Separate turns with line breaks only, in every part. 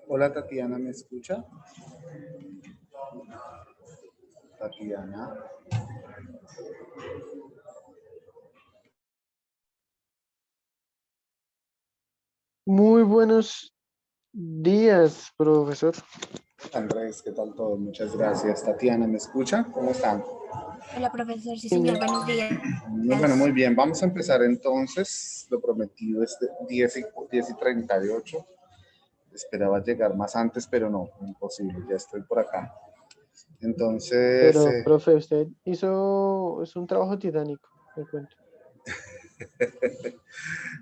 Hola Tatiana, ¿me escucha? Tatiana.
Muy buenos días, profesor.
Andrés, ¿qué tal todo? Muchas gracias. Tatiana, ¿me escucha? ¿Cómo están?
Hola, profesor. Sí,
Bien,
señor.
bien.
Buenos días.
Muy bueno, muy bien. Vamos a empezar entonces. Lo prometido es de 10:38. Esperaba llegar más antes, pero no, imposible. Ya estoy por acá. Entonces,
Pero, profe, usted hizo, es un trabajo titánico, me cuento.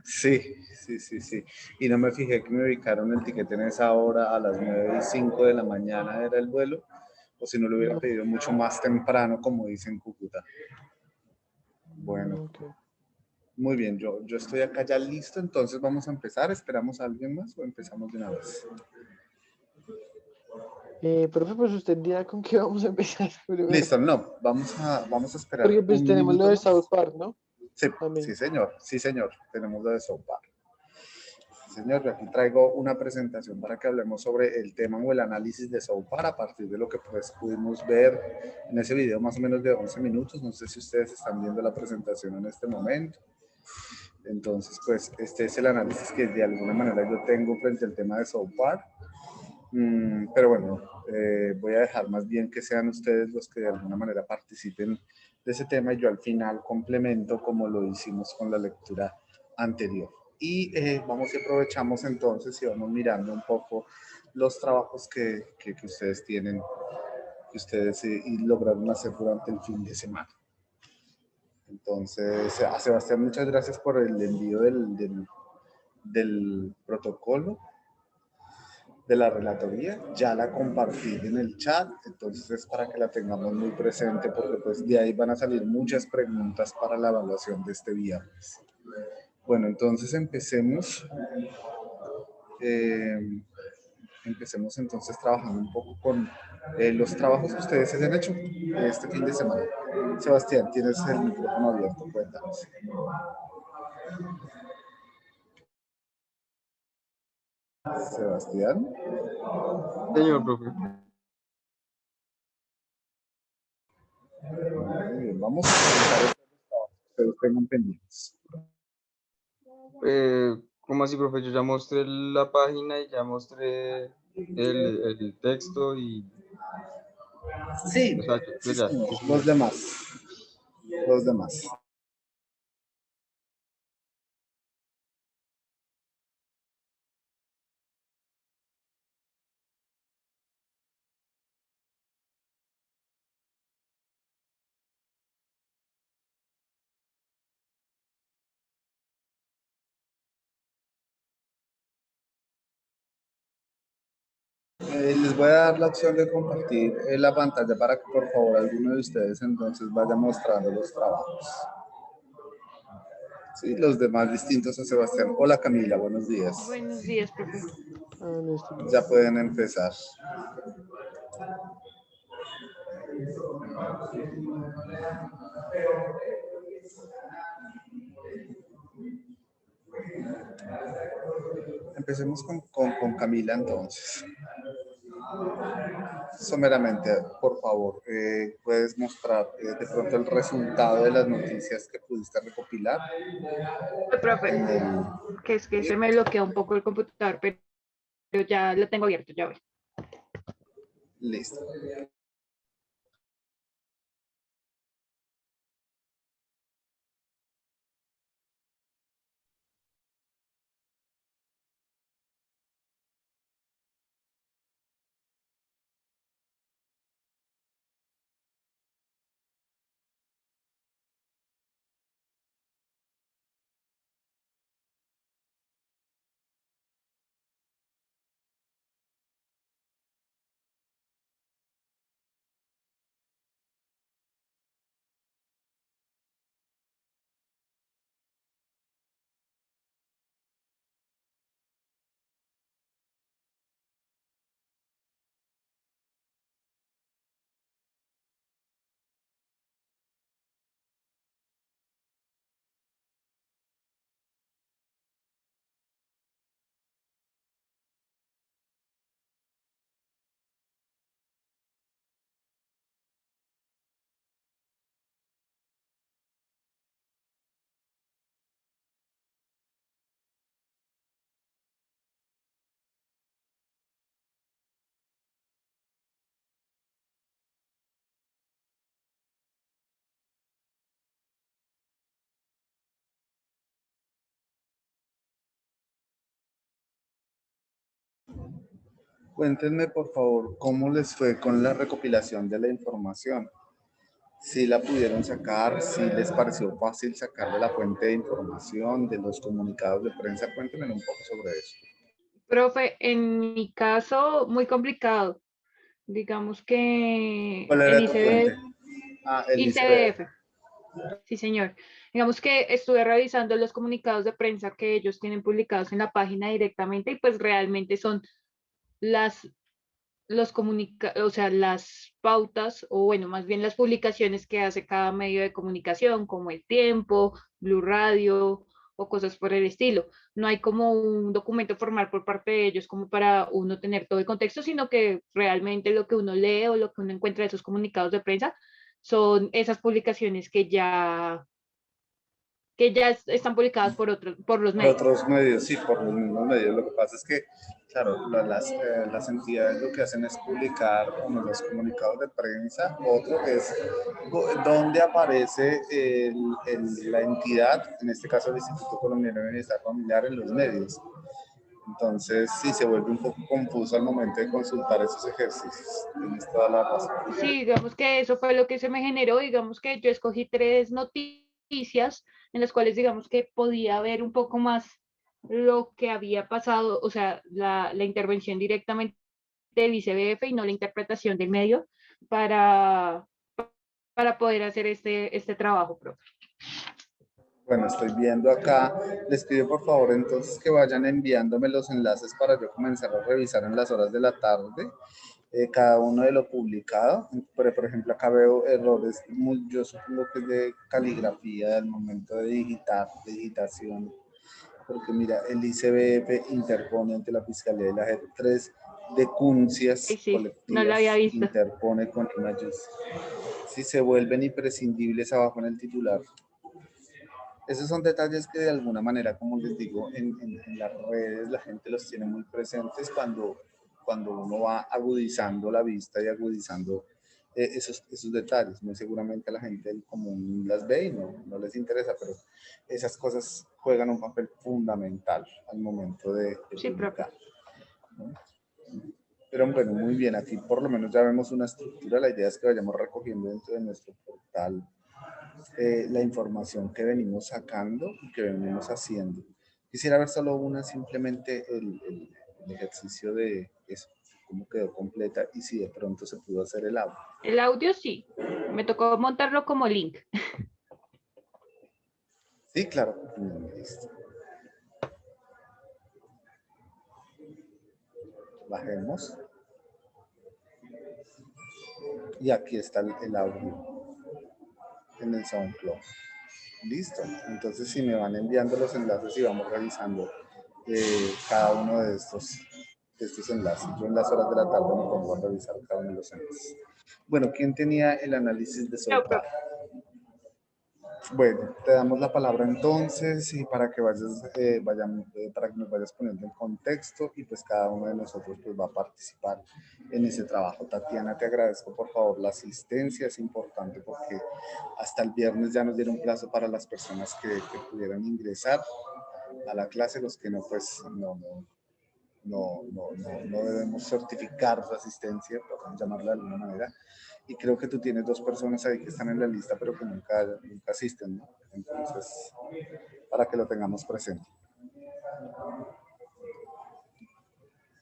sí, sí, sí, sí. Y no me fijé que me ubicaron el ticket en esa hora, a las 9:05 de la mañana era el vuelo, o si no lo hubiera
No,
pedido mucho más temprano, como dicen en Cúcuta. Bueno,
ok.
muy bien, yo estoy acá ya listo, entonces vamos a empezar. ¿Esperamos a alguien más o empezamos de una vez?
Profe, pues usted dirá con qué vamos a empezar primero.
Listo, no, vamos a esperar
Porque pues
un
tenemos lo
minuto
de South
más.
Park, ¿no?
Sí,
También.
sí, señor, tenemos lo de Sopa. Señor, yo aquí traigo una presentación para que hablemos sobre el tema o el análisis de Soapar a partir de lo que pues pudimos ver en ese video más o menos de 11 minutos. No sé si ustedes están viendo la presentación en este momento. Entonces, pues este es el análisis que de alguna manera yo tengo frente al tema de Soapar. Pero bueno, voy a dejar más bien que sean ustedes los que de alguna manera participen de ese tema y yo al final complemento como lo hicimos con la lectura anterior. Y vamos y aprovechamos entonces y vamos mirando un poco los trabajos que ustedes tienen, que ustedes y lograron hacer durante el fin de semana. Entonces, a Sebastián, muchas gracias por el envío del protocolo de la relatoría, ya la compartí en el chat, entonces es para que la tengamos muy presente porque pues de ahí van a salir muchas preguntas para la evaluación de este viernes. Bueno, entonces eh, empecemos entonces trabajando un poco con los trabajos que ustedes se han hecho este fin de semana. Sebastián, tienes el micrófono abierto, cuéntanos. Sebastián,
Señor profe,
muy bien, vamos a empezar los trabajos que ustedes tengan pendientes.
¿cómo así, profe? Yo ya mostré la página y ya mostré el texto y, o
Sí,
sea, yo
sí,
ya,
señor.
sí, señor.
Los demás. Les voy a dar la opción de compartir la pantalla para que por favor alguno de ustedes entonces vaya mostrando los trabajos. Sí, los demás distintos a Sebastián. Hola Camila, buenos días.
Buenos días, profe.
Ah, listo,
Ya
listo.
pueden empezar. Empecemos con Camila entonces. Someramente, por favor, puedes mostrar de pronto el resultado de las noticias que pudiste recopilar
Profe,
en el...
que es que se me bloquea un poco el computador, pero ya lo tengo abierto, ya voy.
Listo. Cuéntenme, por favor, cómo les fue con la recopilación de la información. Si la pudieron sacar, si les pareció fácil sacarle la fuente de información de los comunicados de prensa. Cuéntenme un poco sobre eso.
Profe, en mi caso, muy complicado. Digamos que
¿Cuál
el
era tu fuente? El ICB.
ICBF, sí señor. Digamos que estuve revisando los comunicados de prensa que ellos tienen publicados en la página directamente y pues realmente son las, o sea, las pautas o bueno, más bien las publicaciones que hace cada medio de comunicación, como El Tiempo, Blue Radio o cosas por el estilo. No hay como un documento formal por parte de ellos como para uno tener todo el contexto, sino que realmente lo que uno lee o lo que uno encuentra de esos comunicados de prensa son esas publicaciones que ya están publicadas por los
Por
medios.
otros medios, sí, por los mismos medios. Lo que pasa es que, claro, las entidades lo que hacen es publicar uno los comunicados de prensa, otro es donde aparece la entidad, en este caso el Instituto Colombiano de Bienestar Familiar, en los medios. Entonces, sí, se vuelve un poco confuso al momento de consultar esos ejercicios. Tienes toda la razón.
Sí, digamos que eso fue lo que se me generó, digamos que yo escogí tres noticias en las cuales digamos que podía ver un poco más lo que había pasado, o sea, la intervención directamente del ICBF y no la interpretación del medio para, para poder hacer este trabajo, profe.
Bueno, estoy viendo acá. Les pido por favor entonces que vayan enviándome los enlaces para yo comenzar a revisar en las horas de la tarde cada uno de lo publicado. Por ejemplo, acá veo errores, yo supongo que es de caligrafía al momento de digitación, porque mira, el ICBF interpone ante la Fiscalía de la JEP 3 denuncias
Sí, sí, no lo había
colectivas,
visto.
interpone con imágenes. Si se vuelven imprescindibles abajo en el titular. Esos son detalles que de alguna manera, como les digo, en las redes la gente los tiene muy presentes cuando uno va agudizando la vista y agudizando esos detalles. Muy seguramente la gente del común las ve y no les interesa, pero esas cosas juegan un papel fundamental al momento de
Sí, profe.
publicar, ¿no? Pero bueno, muy bien, aquí por lo menos ya vemos una estructura. La idea es que vayamos recogiendo dentro de nuestro portal la información que venimos sacando y que venimos haciendo. Quisiera ver solo simplemente el ejercicio de eso, cómo quedó completa y si de pronto se pudo hacer el audio.
El audio sí, me tocó montarlo como link.
Sí, claro. Listo. Bajemos. Y aquí está el audio en el SoundCloud. Listo. Entonces, si me van enviando los enlaces y vamos revisando cada uno de estos enlaces. Yo en las horas de la tarde me pongo a revisar cada uno de los enlaces. Bueno, ¿quién tenía el análisis de
No,
SOPAR? Bueno, te damos la palabra entonces y para que para que nos vayas poniendo en contexto y pues cada uno de nosotros pues va a participar en ese trabajo. Tatiana, te agradezco por favor la asistencia, es importante porque hasta el viernes ya nos dieron plazo para las personas que pudieran ingresar a la clase, los que no pues no debemos certificar su asistencia, por llamarla de alguna manera. Y creo que tú tienes dos personas ahí que están en la lista, pero que nunca asisten, ¿no? Entonces, para que lo tengamos presente.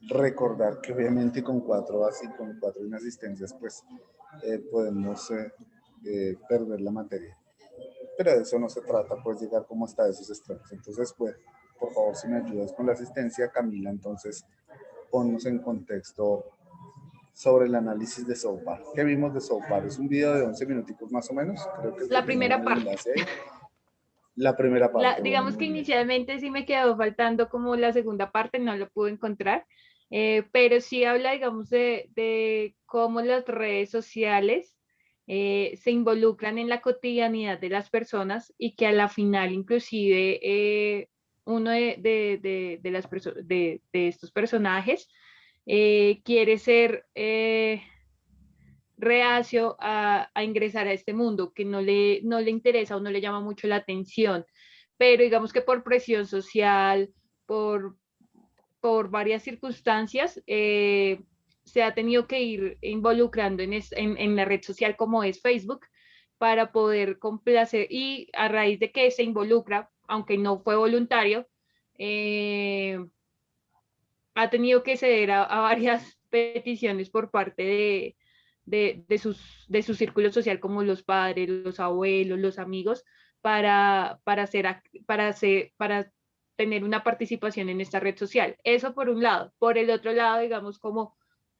Recordar que obviamente con 4 así, con 4 inasistencias, pues podemos perder la materia. Pero de eso no se trata, pues llegar como hasta esos extremos. Entonces, pues, por favor, si me ayudas con la asistencia, Camila, entonces ponnos en contexto sobre el análisis de SOPAR. ¿Qué vimos de SOPAR? Es un video de 11 minuticos más o menos, creo que es
la
que tienen
primera
el
parte.
enlace ahí. La primera parte, bueno,
Digamos
muy
que
bien.
inicialmente sí me quedó faltando como la segunda parte, no lo pude encontrar, pero sí habla, digamos, de cómo las redes sociales se involucran en la cotidianidad de las personas y que a la final inclusive uno de estos personajes quiere ser reacio a ingresar a este mundo, que no le interesa o no le llama mucho la atención, pero digamos que por presión social, por varias circunstancias, se ha tenido que ir involucrando en la red social como es Facebook para poder complacer y a raíz de que se involucra, aunque no fue voluntario, ha tenido que ceder a varias peticiones por parte de su círculo social, como los padres, los abuelos, los amigos, para tener una participación en esta red social. Eso por un lado. Por el otro lado, digamos, como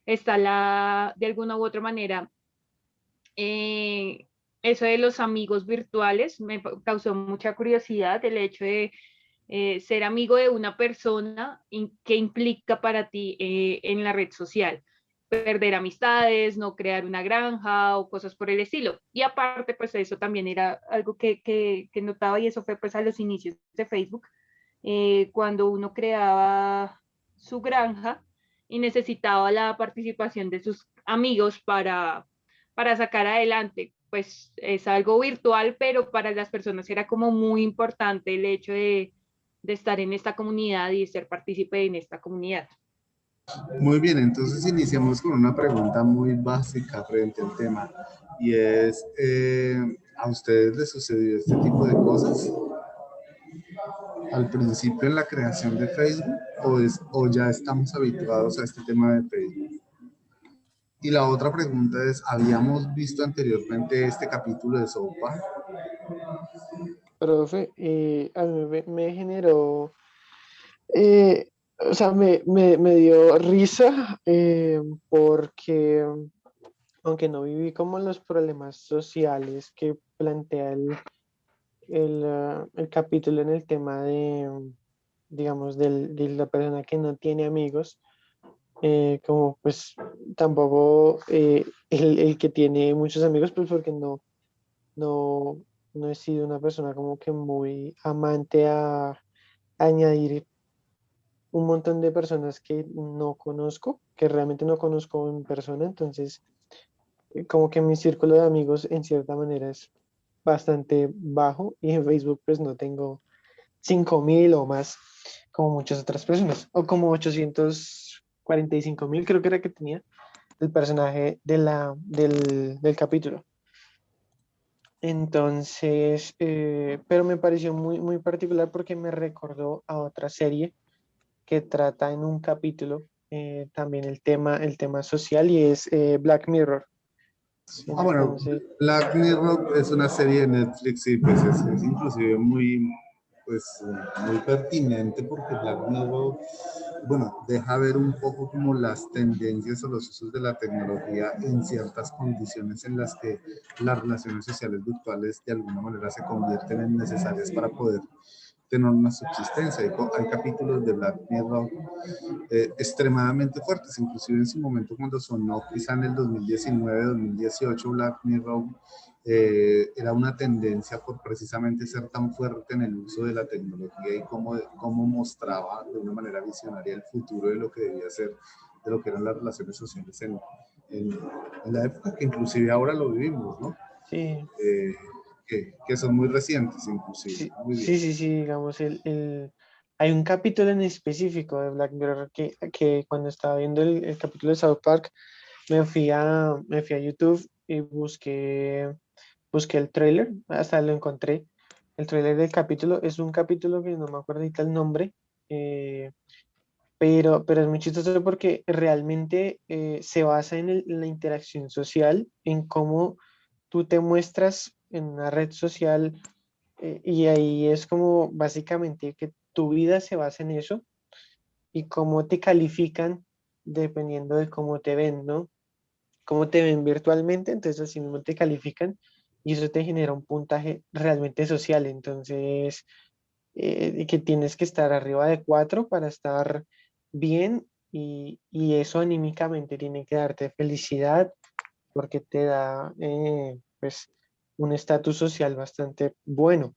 está de alguna u otra manera, eso de los amigos virtuales me causó mucha curiosidad, el hecho de ser amigo de una persona, ¿qué implica para ti en la red social? Perder amistades, no crear una granja o cosas por el estilo. Y aparte, pues eso también era algo que notaba y eso fue pues a los inicios de Facebook, cuando uno creaba su granja y necesitaba la participación de sus amigos para sacar adelante. Pues es algo virtual, pero para las personas era como muy importante el hecho de estar en esta comunidad y ser partícipe en esta comunidad.
Muy bien, entonces iniciamos con una pregunta muy básica frente al tema y es, ¿a ustedes les sucedió este tipo de cosas al principio en la creación de Facebook o ya estamos habituados a este tema de Facebook? Y la otra pregunta es, ¿habíamos visto anteriormente este capítulo de South Park?
Profe, a mí me generó, eh, o sea, me dio risa porque aunque no viví como los problemas sociales que plantea el capítulo en el tema de, digamos, de la persona que no tiene amigos, como pues tampoco el que tiene muchos amigos, pues porque no, no he sido una persona como que muy amante a añadir un montón de personas que no conozco, que realmente no conozco en persona, entonces como que mi círculo de amigos en cierta manera es bastante bajo y en Facebook pues no tengo 5.000 o más como muchas otras personas, o como 845.000 creo que era que tenía el personaje del capítulo. Entonces, pero me pareció muy particular porque me recordó a otra serie que trata en un capítulo también el tema social y es Black Mirror.
Bueno,
Entonces,
Black Mirror es una serie de Netflix y pues es inclusive pues, muy pertinente porque Black Mirror, bueno, deja ver un poco como las tendencias o los usos de la tecnología en ciertas condiciones en las que las relaciones sociales virtuales de alguna manera se convierten en necesarias para poder tener una subsistencia. Hay capítulos de Black Mirror extremadamente fuertes, inclusive en su momento cuando sonó quizá en el 2019-2018 Black Mirror era una tendencia por precisamente ser tan fuerte en el uso de la tecnología y cómo mostraba de una manera visionaria el futuro de lo que debía ser, de lo que eran las relaciones sociales en la época que inclusive ahora lo vivimos, ¿no?
sí,
Que son muy recientes inclusive.
sí,
Muy bien.
sí, sí, sí, digamos, hay un capítulo en específico de Black Mirror que cuando estaba viendo el capítulo de South Park, me fui a YouTube y busqué el tráiler, hasta lo encontré. El tráiler del capítulo es un capítulo que no me acuerdo ahorita el nombre, eh, pero es muy chistoso porque realmente se basa en la interacción social, en cómo tú te muestras en una red social y ahí es como básicamente que tu vida se basa en eso y cómo te califican dependiendo de cómo te ven, ¿no? Cómo te ven virtualmente, entonces así mismo te califican y eso te genera un puntaje realmente social, entonces que tienes que estar arriba de 4 para estar bien y eso anímicamente tiene que darte felicidad porque te da pues un estatus social bastante bueno.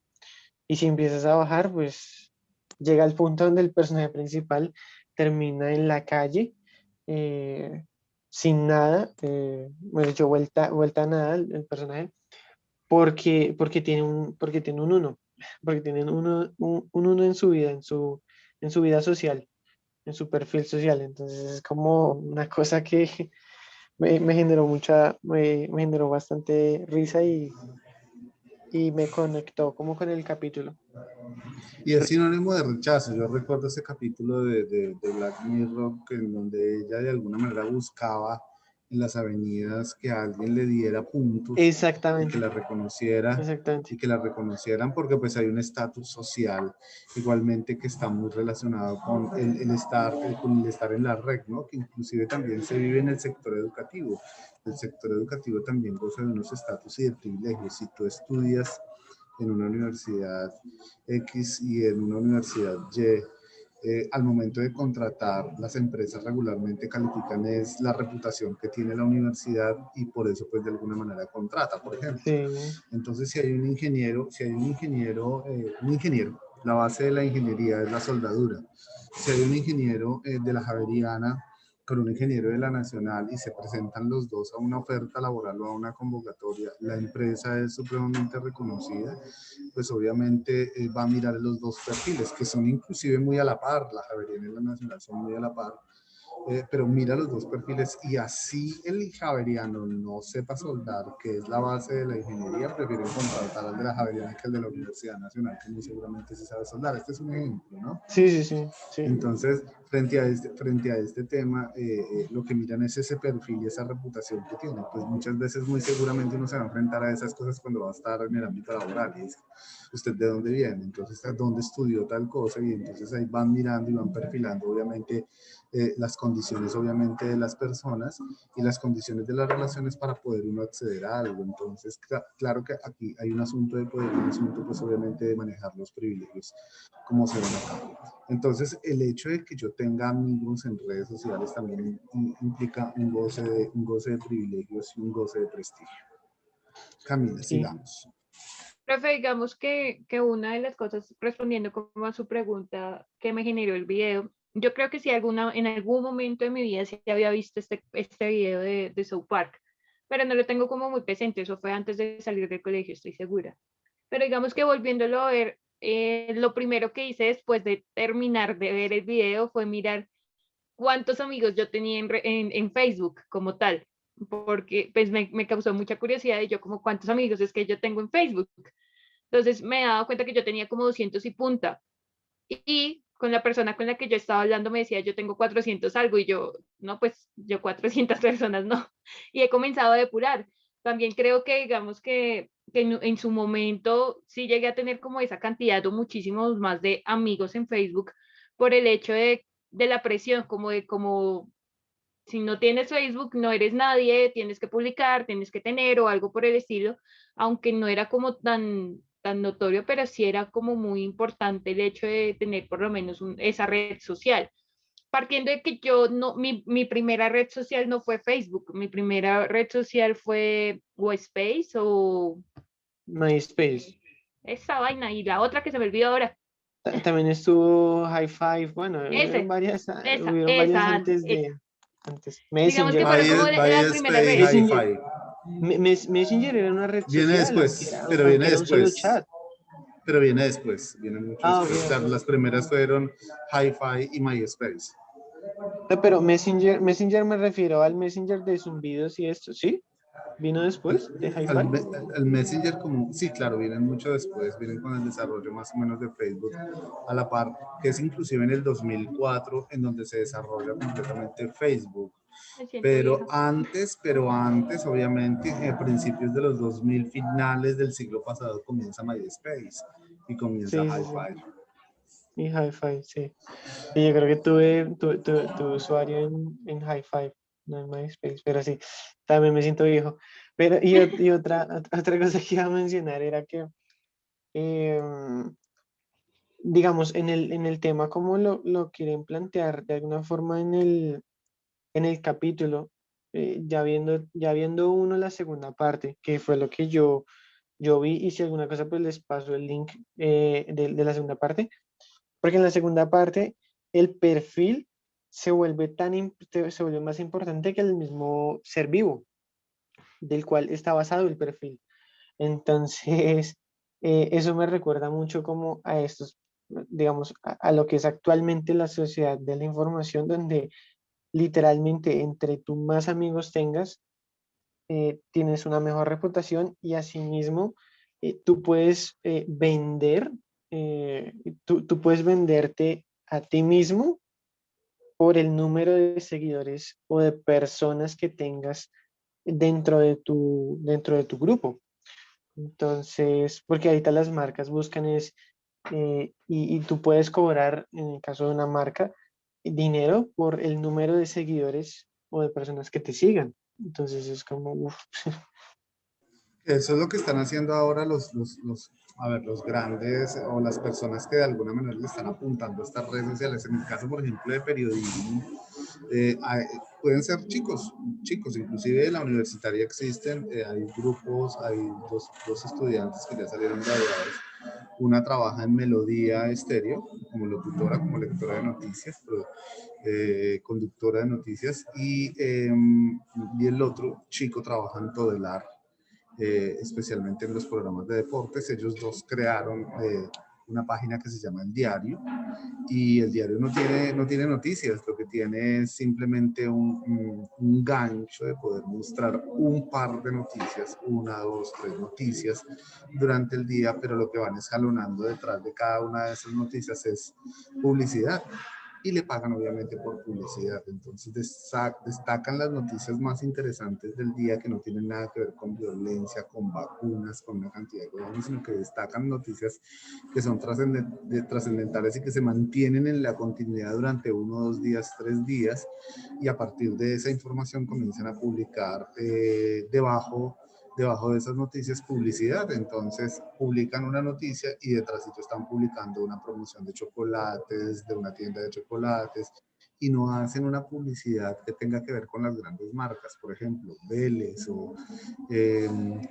Y si empiezas a bajar, pues llega al punto donde el personaje principal termina en la calle, eh, sin nada, bueno, hecho vuelta a nada el personaje, porque tiene un uno, porque tiene un uno en su vida, en su vida social. en su perfil social. Entonces es como una cosa que me generó me generó bastante risa y me conectó como con el capítulo.
Y es sinónimo de rechazo. Yo recuerdo ese capítulo de Black Mirror en donde ella de alguna manera buscaba en las avenidas que alguien le diera puntos y que
Exactamente,
la reconociera
exactamente.
y que la reconocieran porque pues hay un estatus social igualmente que está muy relacionado con con el estar en la red, ¿no? Que inclusive también se vive en el sector educativo. El sector educativo también goza de unos estatus y de privilegios. Si tú estudias en una universidad X y en una universidad Y, al momento de contratar, las empresas regularmente califican es la reputación que tiene la universidad y por eso pues de alguna manera contrata, por ejemplo.
Sí,
Entonces si hay un ingeniero, un ingeniero, la base de la ingeniería es la soldadura. Si hay un ingeniero de la Javeriana con un ingeniero de la Nacional y se presentan los dos a una oferta laboral o a una convocatoria, la empresa es supremamente reconocida, pues obviamente va a mirar los dos perfiles, que son inclusive muy a la par, la Javeriana y la Nacional son muy a la par, pero mira los dos perfiles y así el javeriano no sepa soldar, que es la base de la ingeniería, prefieren contratar al de la Javeriana que al de la Universidad Nacional, que muy seguramente sí sabe soldar. Este es un ejemplo, ¿no?
sí, sí, sí, sí.
Entonces, frente a este tema, lo que miran es ese perfil y esa reputación que tiene. Pues muchas veces, muy seguramente, uno se va a enfrentar a esas cosas cuando va a estar en el ámbito laboral. Y es, ¿usted de dónde viene? Entonces, ¿a dónde estudió tal cosa? Y entonces ahí van mirando y van perfilando, obviamente, las condiciones, obviamente, de las personas y las condiciones de las relaciones para poder uno acceder a algo. Entonces, claro que aquí hay un asunto de poder, un asunto, pues, obviamente, de manejar los privilegios como se ven acá. Entonces, el hecho de que yo tenga amigos en redes sociales también implica un goce de privilegios y un goce de prestigio. Camila,
Sí.
sigamos.
Profe, digamos que una de las cosas, respondiendo como a su pregunta que me generó el video, yo creo que sí en algún momento de mi vida sí había visto este video de South Park, pero no lo tengo como muy presente, eso fue antes de salir del colegio, estoy segura. Pero digamos que volviéndolo a ver, lo primero que hice después de terminar de ver el video fue mirar cuántos amigos yo tenía en Facebook como tal, porque pues me causó mucha curiosidad y yo como cuántos amigos es que yo tengo en Facebook. Entonces me he dado cuenta que yo tenía como 200 y punta. Y con la persona con la que yo estaba hablando me decía, yo tengo 400 algo y yo, no, pues yo 400 personas no. Y he comenzado a depurar. También creo que digamos que en su momento sí llegué a tener como esa cantidad o muchísimos más de amigos en Facebook por el hecho de la presión, como de como si no tienes Facebook no eres nadie, tienes que publicar, tienes que tener o algo por el estilo, aunque no era como tan notorio, pero sí era como muy importante el hecho de tener por lo menos esa red social. Partiendo de que yo no, mi primera red social no fue Facebook, mi primera red social fue Space o
MySpace.
esa vaina y la otra que se me olvidó ahora.
También estuvo High Five, bueno, hubieron varias
Esa,
antes de, antes.
digamos que
Messenger.
fueron como las primeras
MySpace,
redes.
Messenger,
Hi-Fi.
Messenger era una red
Viene
social,
después, pero viene
aunque era un solo
después.
chat.
Pero viene después, viene mucho
Ah, ok,
después. Claro,
ok.
las primeras fueron Hi-Fi y MySpace.
No, pero Messenger me refiero al Messenger de zumbidos y esto, ¿sí? ¿Vino después de Hi-Fi?
El Messenger como, sí, claro, vienen mucho después, vienen con el desarrollo más o menos de Facebook a la par, que es inclusive en el 2004 en donde se desarrolla completamente Facebook.
Me siento vieja.
Pero antes, obviamente, a principios de los 2000, finales del siglo pasado, comienza MySpace y comienza
Sí, sí, sí.
Hi-Fi.
Y Hi-Fi, sí. Y yo creo que tuve usuario en Hi-Fi, no en MySpace, pero sí, también me siento viejo. Pero, y otra cosa que iba a mencionar era que, em, digamos, en el tema, como lo quieren plantear de alguna forma en el capítulo, ya viendo uno la segunda parte, que fue lo que yo vi, y si alguna cosa, pues les paso el link de la segunda parte, porque en la segunda parte el perfil se vuelve más importante que el mismo ser vivo, del cual está basado el perfil. Entonces, eso me recuerda mucho como a estos digamos, a lo que es actualmente la sociedad de la información, donde literalmente entre tú más amigos tengas, tienes una mejor reputación y asimismo tú puedes vender, tú puedes venderte a ti mismo por el número de seguidores o de personas que tengas dentro de tu grupo. Entonces, porque ahorita las marcas buscan es, y tú puedes cobrar, en el caso de una marca, dinero por el número de seguidores o de personas que te sigan. Entonces es como, uff.
Eso es lo que están haciendo ahora a ver, los grandes o las personas que de alguna manera le están apuntando a estas redes sociales. En el caso, por ejemplo, de periodismo, pueden ser chicos, inclusive de la universitaria existen, hay grupos, hay dos estudiantes que ya salieron graduados. Una trabaja en Melodía Estéreo como locutora, como lectora de noticias, conductora de noticias, y el otro chico trabaja en Todelar, especialmente en los programas de deportes. Ellos dos crearon una página que se llama El Diario, y El Diario no tiene noticias, lo que tiene es simplemente un gancho de poder mostrar un par de noticias, 1, 2, 3 noticias durante el día, pero lo que van escalonando detrás de cada una de esas noticias es publicidad. Y le pagan obviamente por publicidad. Entonces destacan las noticias más interesantes del día, que no tienen nada que ver con violencia, con vacunas, con una cantidad de cosas, sino que destacan noticias que son trascendentales y que se mantienen en la continuidad durante 1, 2 días, 3 días, y a partir de esa información comienzan a publicar debajo de esas noticias publicidad. Entonces publican una noticia y detrásito están publicando una promoción de chocolates, de una tienda de chocolates, y no hacen una publicidad que tenga que ver con las grandes marcas, por ejemplo, Vélez o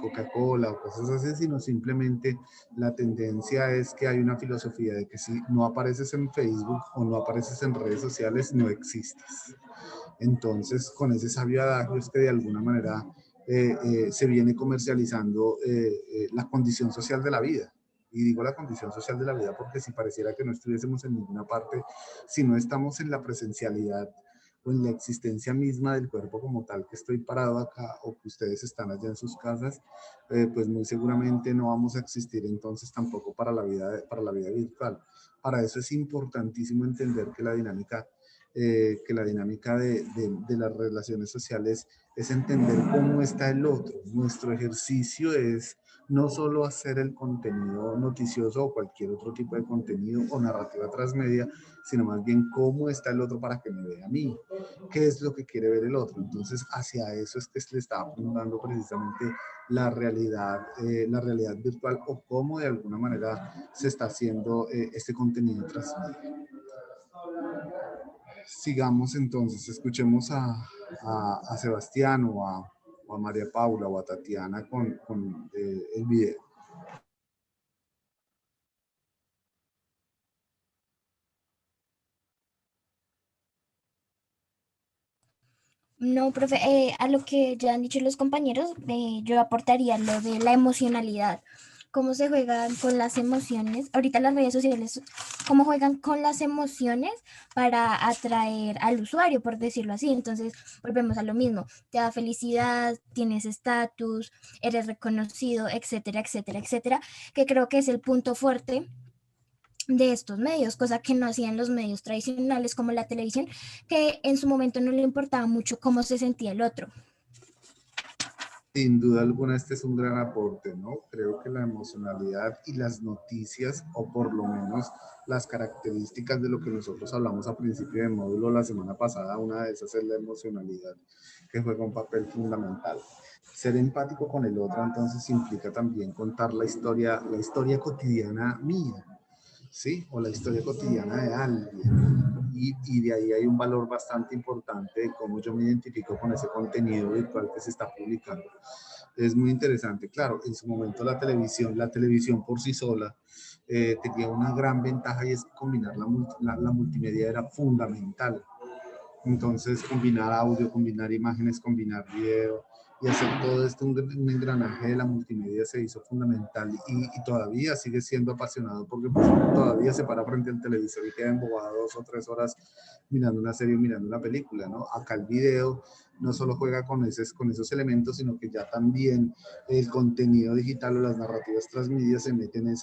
Coca-Cola o cosas así, sino simplemente la tendencia es que hay una filosofía de que si no apareces en Facebook o no apareces en redes sociales, no existes. Entonces, con ese sabio adagio es que de alguna manera se viene comercializando la condición social de la vida. Y digo la condición social de la vida porque si pareciera que no estuviésemos en ninguna parte, si no estamos en la presencialidad o en la existencia misma del cuerpo como tal, que estoy parado acá o que ustedes están allá en sus casas, pues muy seguramente no vamos a existir entonces tampoco para la vida virtual. Para eso es importantísimo entender que la dinámica de las relaciones sociales es entender cómo está el otro. Nuestro ejercicio es no solo hacer el contenido noticioso o cualquier otro tipo de contenido o narrativa transmedia, sino más bien cómo está el otro para que me vea a mí, qué es lo que quiere ver el otro. Entonces, hacia eso es que le está apuntando precisamente la realidad virtual, o cómo de alguna manera se está haciendo este contenido transmedia. Sigamos entonces, escuchemos a Sebastián o a María Paula o a Tatiana con el video.
No, profe, a lo que ya han dicho los compañeros, yo aportaría lo de la emocionalidad. Cómo se juegan con las emociones. Ahorita las redes sociales, cómo juegan con las emociones para atraer al usuario, por decirlo así. Entonces, volvemos a lo mismo. Te da felicidad, tienes estatus, eres reconocido, etcétera, etcétera, etcétera, que creo que es el punto fuerte de estos medios, cosa que no hacían los medios tradicionales como la televisión, que en su momento no le importaba mucho cómo se sentía el otro.
Sin duda alguna, este es un gran aporte, ¿no? Creo que la emocionalidad y las noticias, o por lo menos las características de lo que nosotros hablamos a principio de módulo la semana pasada, una de esas es la emocionalidad, que juega un papel fundamental. Ser empático con el otro, entonces, implica también contar la historia cotidiana mía, ¿sí? O la historia cotidiana de alguien. Y de ahí hay un valor bastante importante de cómo yo me identifico con ese contenido virtual que se está publicando. Es muy interesante. Claro, en su momento la televisión por sí sola tenía una gran ventaja, y es que combinar la multimedia era fundamental. Entonces, combinar audio, combinar imágenes, combinar video, y hacer todo esto un engranaje de la multimedia se hizo fundamental y todavía sigue siendo apasionado porque pues, todavía se para frente al televisor y queda embobado 2 o 3 horas mirando una serie o mirando una película, ¿no? Acá el video no solo juega con esos elementos, sino que ya también el contenido digital o las narrativas transmedias se meten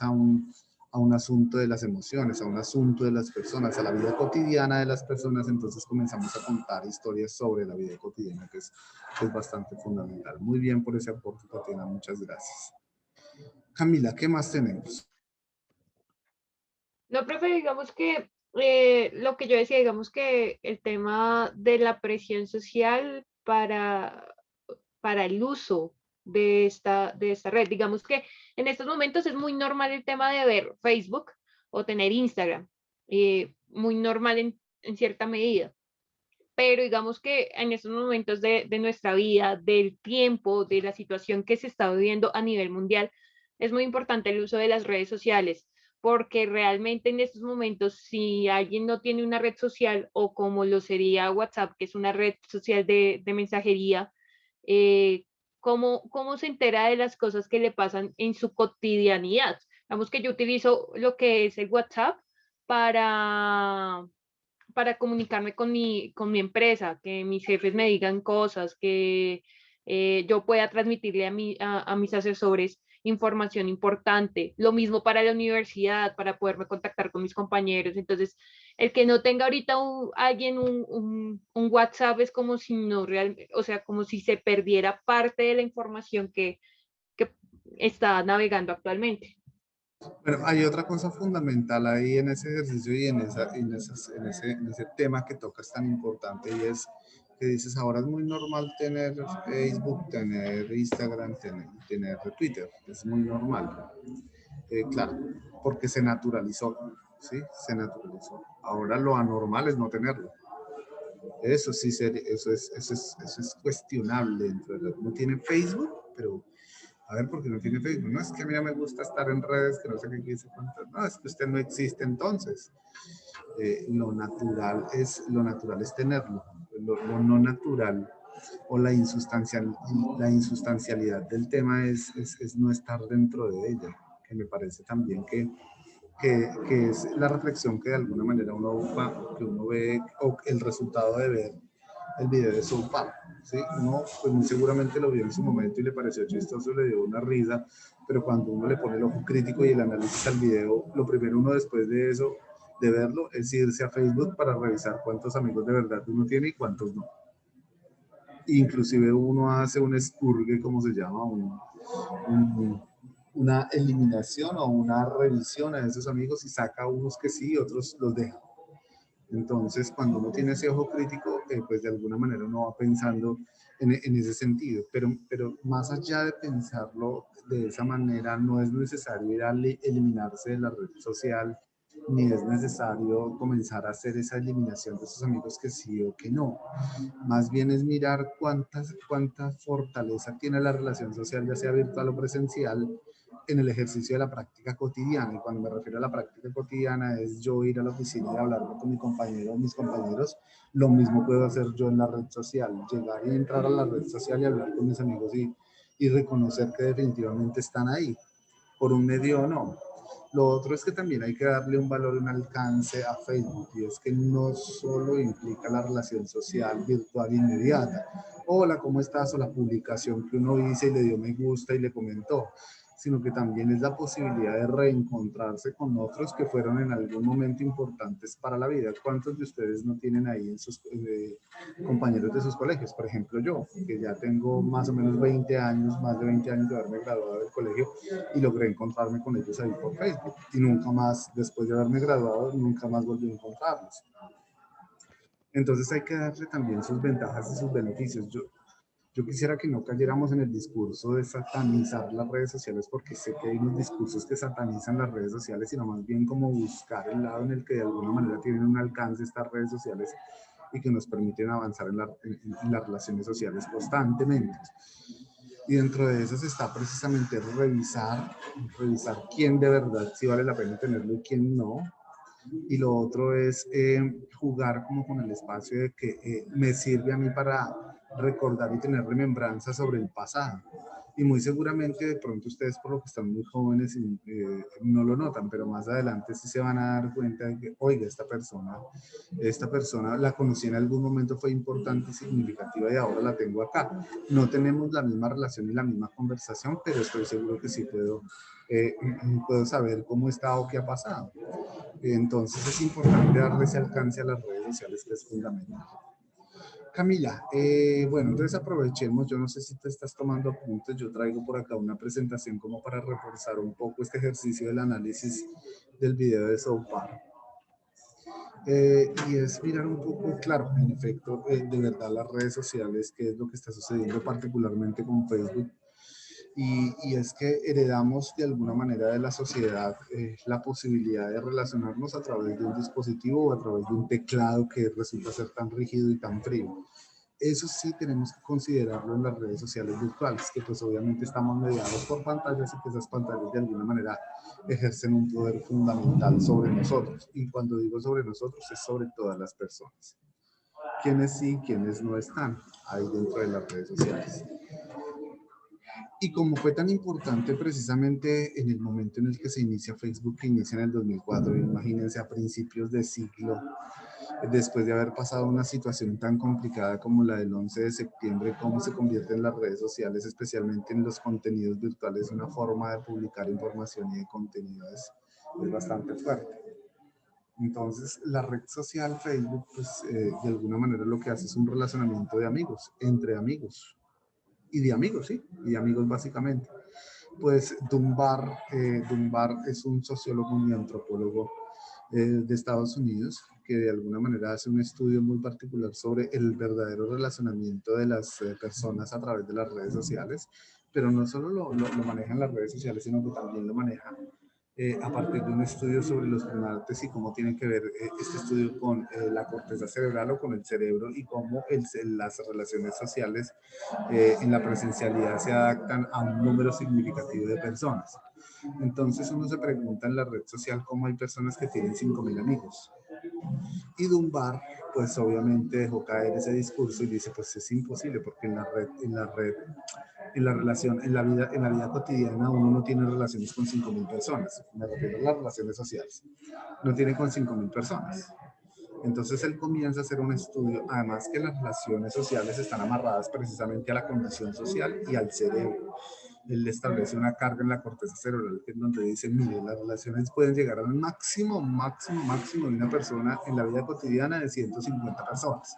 a un asunto de las emociones, a un asunto de las personas, a la vida cotidiana de las personas. Entonces comenzamos a contar historias sobre la vida cotidiana, que es bastante fundamental. Muy bien por ese aporte, Tatiana, muchas gracias. Camila, ¿qué más tenemos?
No, profe, digamos que lo que yo decía, digamos que el tema de la presión social para el uso de esta red. Digamos que en estos momentos es muy normal el tema de ver Facebook o tener Instagram, muy normal en cierta medida. Pero digamos que en estos momentos de nuestra vida, del tiempo, de la situación que se está viviendo a nivel mundial, es muy importante el uso de las redes sociales, porque realmente en estos momentos, si alguien no tiene una red social o como lo sería WhatsApp, que es una red social de mensajería, ¿cómo se entera de las cosas que le pasan en su cotidianidad? Digamos que yo utilizo lo que es el WhatsApp para comunicarme con mi empresa, que mis jefes me digan cosas, que yo pueda transmitirle a mis asesores información importante. Lo mismo para la universidad, para poderme contactar con mis compañeros. Entonces, el que no tenga ahorita alguien un WhatsApp es como si no realmente, o sea, como si se perdiera parte de la información que está navegando actualmente.
Bueno, hay otra cosa fundamental ahí en ese ejercicio y en ese tema que tocas tan importante, y es que dices, ahora es muy normal tener Facebook, tener Instagram, tener Twitter, es muy normal. Claro, porque se naturalizó, ¿sí? Se naturalizó. Ahora lo anormal es no tenerlo. Eso sí, eso es cuestionable. No tiene Facebook, pero a ver, ¿por qué no tiene Facebook? No, es que a mí no me gusta estar en redes, que no sé qué dice cuántas. No, es que usted no existe entonces. Lo natural es tenerlo. Lo no natural o la insustancialidad del tema es no estar dentro de ella, que me parece también que es la reflexión que de alguna manera uno ve, o el resultado de ver el video de South Park, ¿sí? Uno pues muy seguramente lo vio en su momento y le pareció chistoso, le dio una risa, pero cuando uno le pone el ojo crítico y el análisis al video, lo primero uno después de eso, de verlo, es irse a Facebook para revisar cuántos amigos de verdad uno tiene y cuántos no. Inclusive uno hace un expurgue, como se llama, una eliminación o una revisión a esos amigos y saca unos que sí y otros los deja. Entonces, cuando uno tiene ese ojo crítico, pues de alguna manera uno va pensando en ese sentido. Pero más allá de pensarlo de esa manera, no es necesario ir a eliminarse de la red social, ni es necesario comenzar a hacer esa eliminación de esos amigos que sí o que no. Más bien es mirar cuánta fortaleza tiene la relación social, ya sea virtual o presencial, en el ejercicio de la práctica cotidiana. Y cuando me refiero a la práctica cotidiana es yo ir a la oficina y hablar con mi compañero o mis compañeros. Lo mismo puedo hacer yo en la red social, llegar y entrar a la red social y hablar con mis amigos y reconocer que definitivamente están ahí, por un medio o no. Lo otro es que también hay que darle un valor, un alcance a Facebook, y es que no solo implica la relación social virtual inmediata. Hola, ¿cómo estás? O la publicación que uno dice y le dio me gusta y le comentó, sino que también es la posibilidad de reencontrarse con otros que fueron en algún momento importantes para la vida. ¿Cuántos de ustedes no tienen ahí en sus compañeros de sus colegios? Por ejemplo, yo, que ya tengo más o menos 20 años, más de 20 años de haberme graduado del colegio, y logré encontrarme con ellos ahí por Facebook. Y nunca más, después de haberme graduado, nunca más volví a encontrarlos. Entonces hay que darle también sus ventajas y sus beneficios. Yo quisiera que no cayéramos en el discurso de satanizar las redes sociales, porque sé que hay unos discursos que satanizan las redes sociales, sino más bien como buscar el lado en el que de alguna manera tienen un alcance estas redes sociales y que nos permiten avanzar en las relaciones sociales constantemente. Y dentro de esas está precisamente revisar quién de verdad sí vale la pena tenerlo y quién no. y lo otro es jugar como con el espacio de que me sirve a mí para recordar y tener remembranza sobre el pasado. Y muy seguramente de pronto ustedes, por lo que están muy jóvenes, no lo notan, pero más adelante sí se van a dar cuenta de que, oiga, esta persona la conocí en algún momento, fue importante y significativa y ahora la tengo acá. No tenemos la misma relación y la misma conversación, pero estoy seguro que sí puedo saber cómo está o qué ha pasado. Entonces es importante darle ese alcance a las redes sociales, que es fundamental. Camila, bueno, entonces aprovechemos, yo no sé si te estás tomando apuntes, yo traigo por acá una presentación como para reforzar un poco este ejercicio del análisis del video de South Park. Y es mirar un poco, claro, en efecto, de verdad las redes sociales, qué es lo que está sucediendo particularmente con Facebook. Y es que heredamos de alguna manera de la sociedad la posibilidad de relacionarnos a través de un dispositivo o a través de un teclado que resulta ser tan rígido y tan frío. Eso sí tenemos que considerarlo en las redes sociales virtuales, que pues obviamente estamos mediados por pantallas y que esas pantallas de alguna manera ejercen un poder fundamental sobre nosotros. Y cuando digo sobre nosotros es sobre todas las personas. Quienes sí, quienes no están ahí dentro de las redes sociales. Y como fue tan importante precisamente en el momento en el que se inicia Facebook, que inicia en el 2004, imagínense a principios de siglo, después de haber pasado una situación tan complicada como la del 11 de septiembre, cómo se convierten las redes sociales, especialmente en los contenidos virtuales, una forma de publicar información y de contenido es bastante fuerte. Entonces, la red social Facebook, pues, de alguna manera lo que hace es un relacionamiento de amigos, entre amigos. Y de amigos, sí, y de amigos básicamente. Pues Dunbar es un sociólogo y antropólogo de Estados Unidos que de alguna manera hace un estudio muy particular sobre el verdadero relacionamiento de las personas a través de las redes sociales, pero no solo lo manejan las redes sociales, sino que también lo maneja a partir de un estudio sobre los primates y cómo tiene que ver este estudio con la corteza cerebral o con el cerebro y cómo las relaciones sociales en la presencialidad se adaptan a un número significativo de personas. Entonces uno se pregunta en la red social cómo hay personas que tienen 5.000 amigos. Y Dunbar, pues obviamente dejó caer ese discurso y dice, pues es imposible porque en la vida cotidiana uno no tiene relaciones con 5.000 personas. Me refiero a las relaciones sociales. No tiene con 5.000 personas. Entonces él comienza a hacer un estudio, además que las relaciones sociales están amarradas precisamente a la condición social y al cerebro. Él establece una carga en la corteza cerebral en donde dice, mire, las relaciones pueden llegar al máximo de una persona en la vida cotidiana de 150 personas.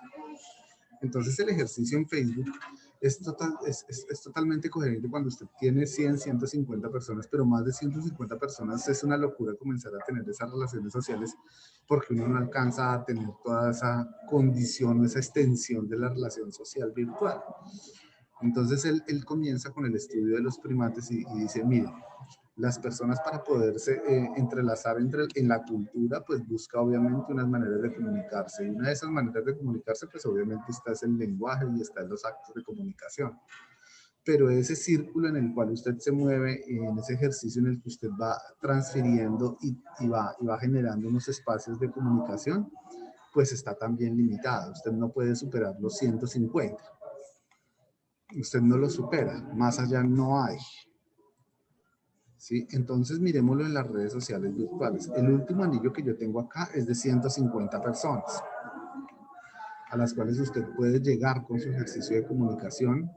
Entonces el ejercicio en Facebook es totalmente coherente cuando usted tiene 100, 150 personas, pero más de 150 personas es una locura comenzar a tener esas relaciones sociales porque uno no alcanza a tener toda esa condición, esa extensión de la relación social virtual. Entonces él comienza con el estudio de los primates y dice, mire, las personas para poderse entrelazar en la cultura, pues busca obviamente unas maneras de comunicarse. Y una de esas maneras de comunicarse, pues obviamente está el lenguaje y está en los actos de comunicación. Pero ese círculo en el cual usted se mueve, en ese ejercicio en el que usted va transfiriendo y va generando unos espacios de comunicación, pues está también limitado. Usted no puede superar los 150. Usted no lo supera, más allá no hay. ¿Sí? Entonces miremoslo en las redes sociales virtuales. El último anillo que yo tengo acá es de 150 personas, a las cuales usted puede llegar con su ejercicio de comunicación.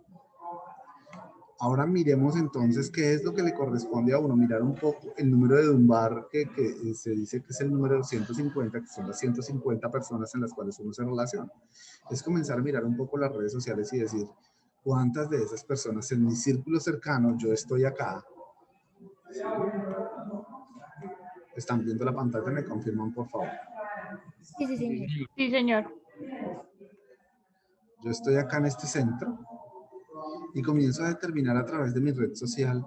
Ahora miremos entonces qué es lo que le corresponde a uno, mirar un poco el número de Dunbar, que se dice que es el número de 150, que son las 150 personas en las cuales uno se relaciona. Es comenzar a mirar un poco las redes sociales y decir, ¿cuántas de esas personas en mi círculo cercano yo estoy acá? ¿Están viendo la pantalla? ¿Me confirman, por favor?
Sí, sí, señor.
Sí, señor.
Yo estoy acá en este centro y comienzo a determinar a través de mi red social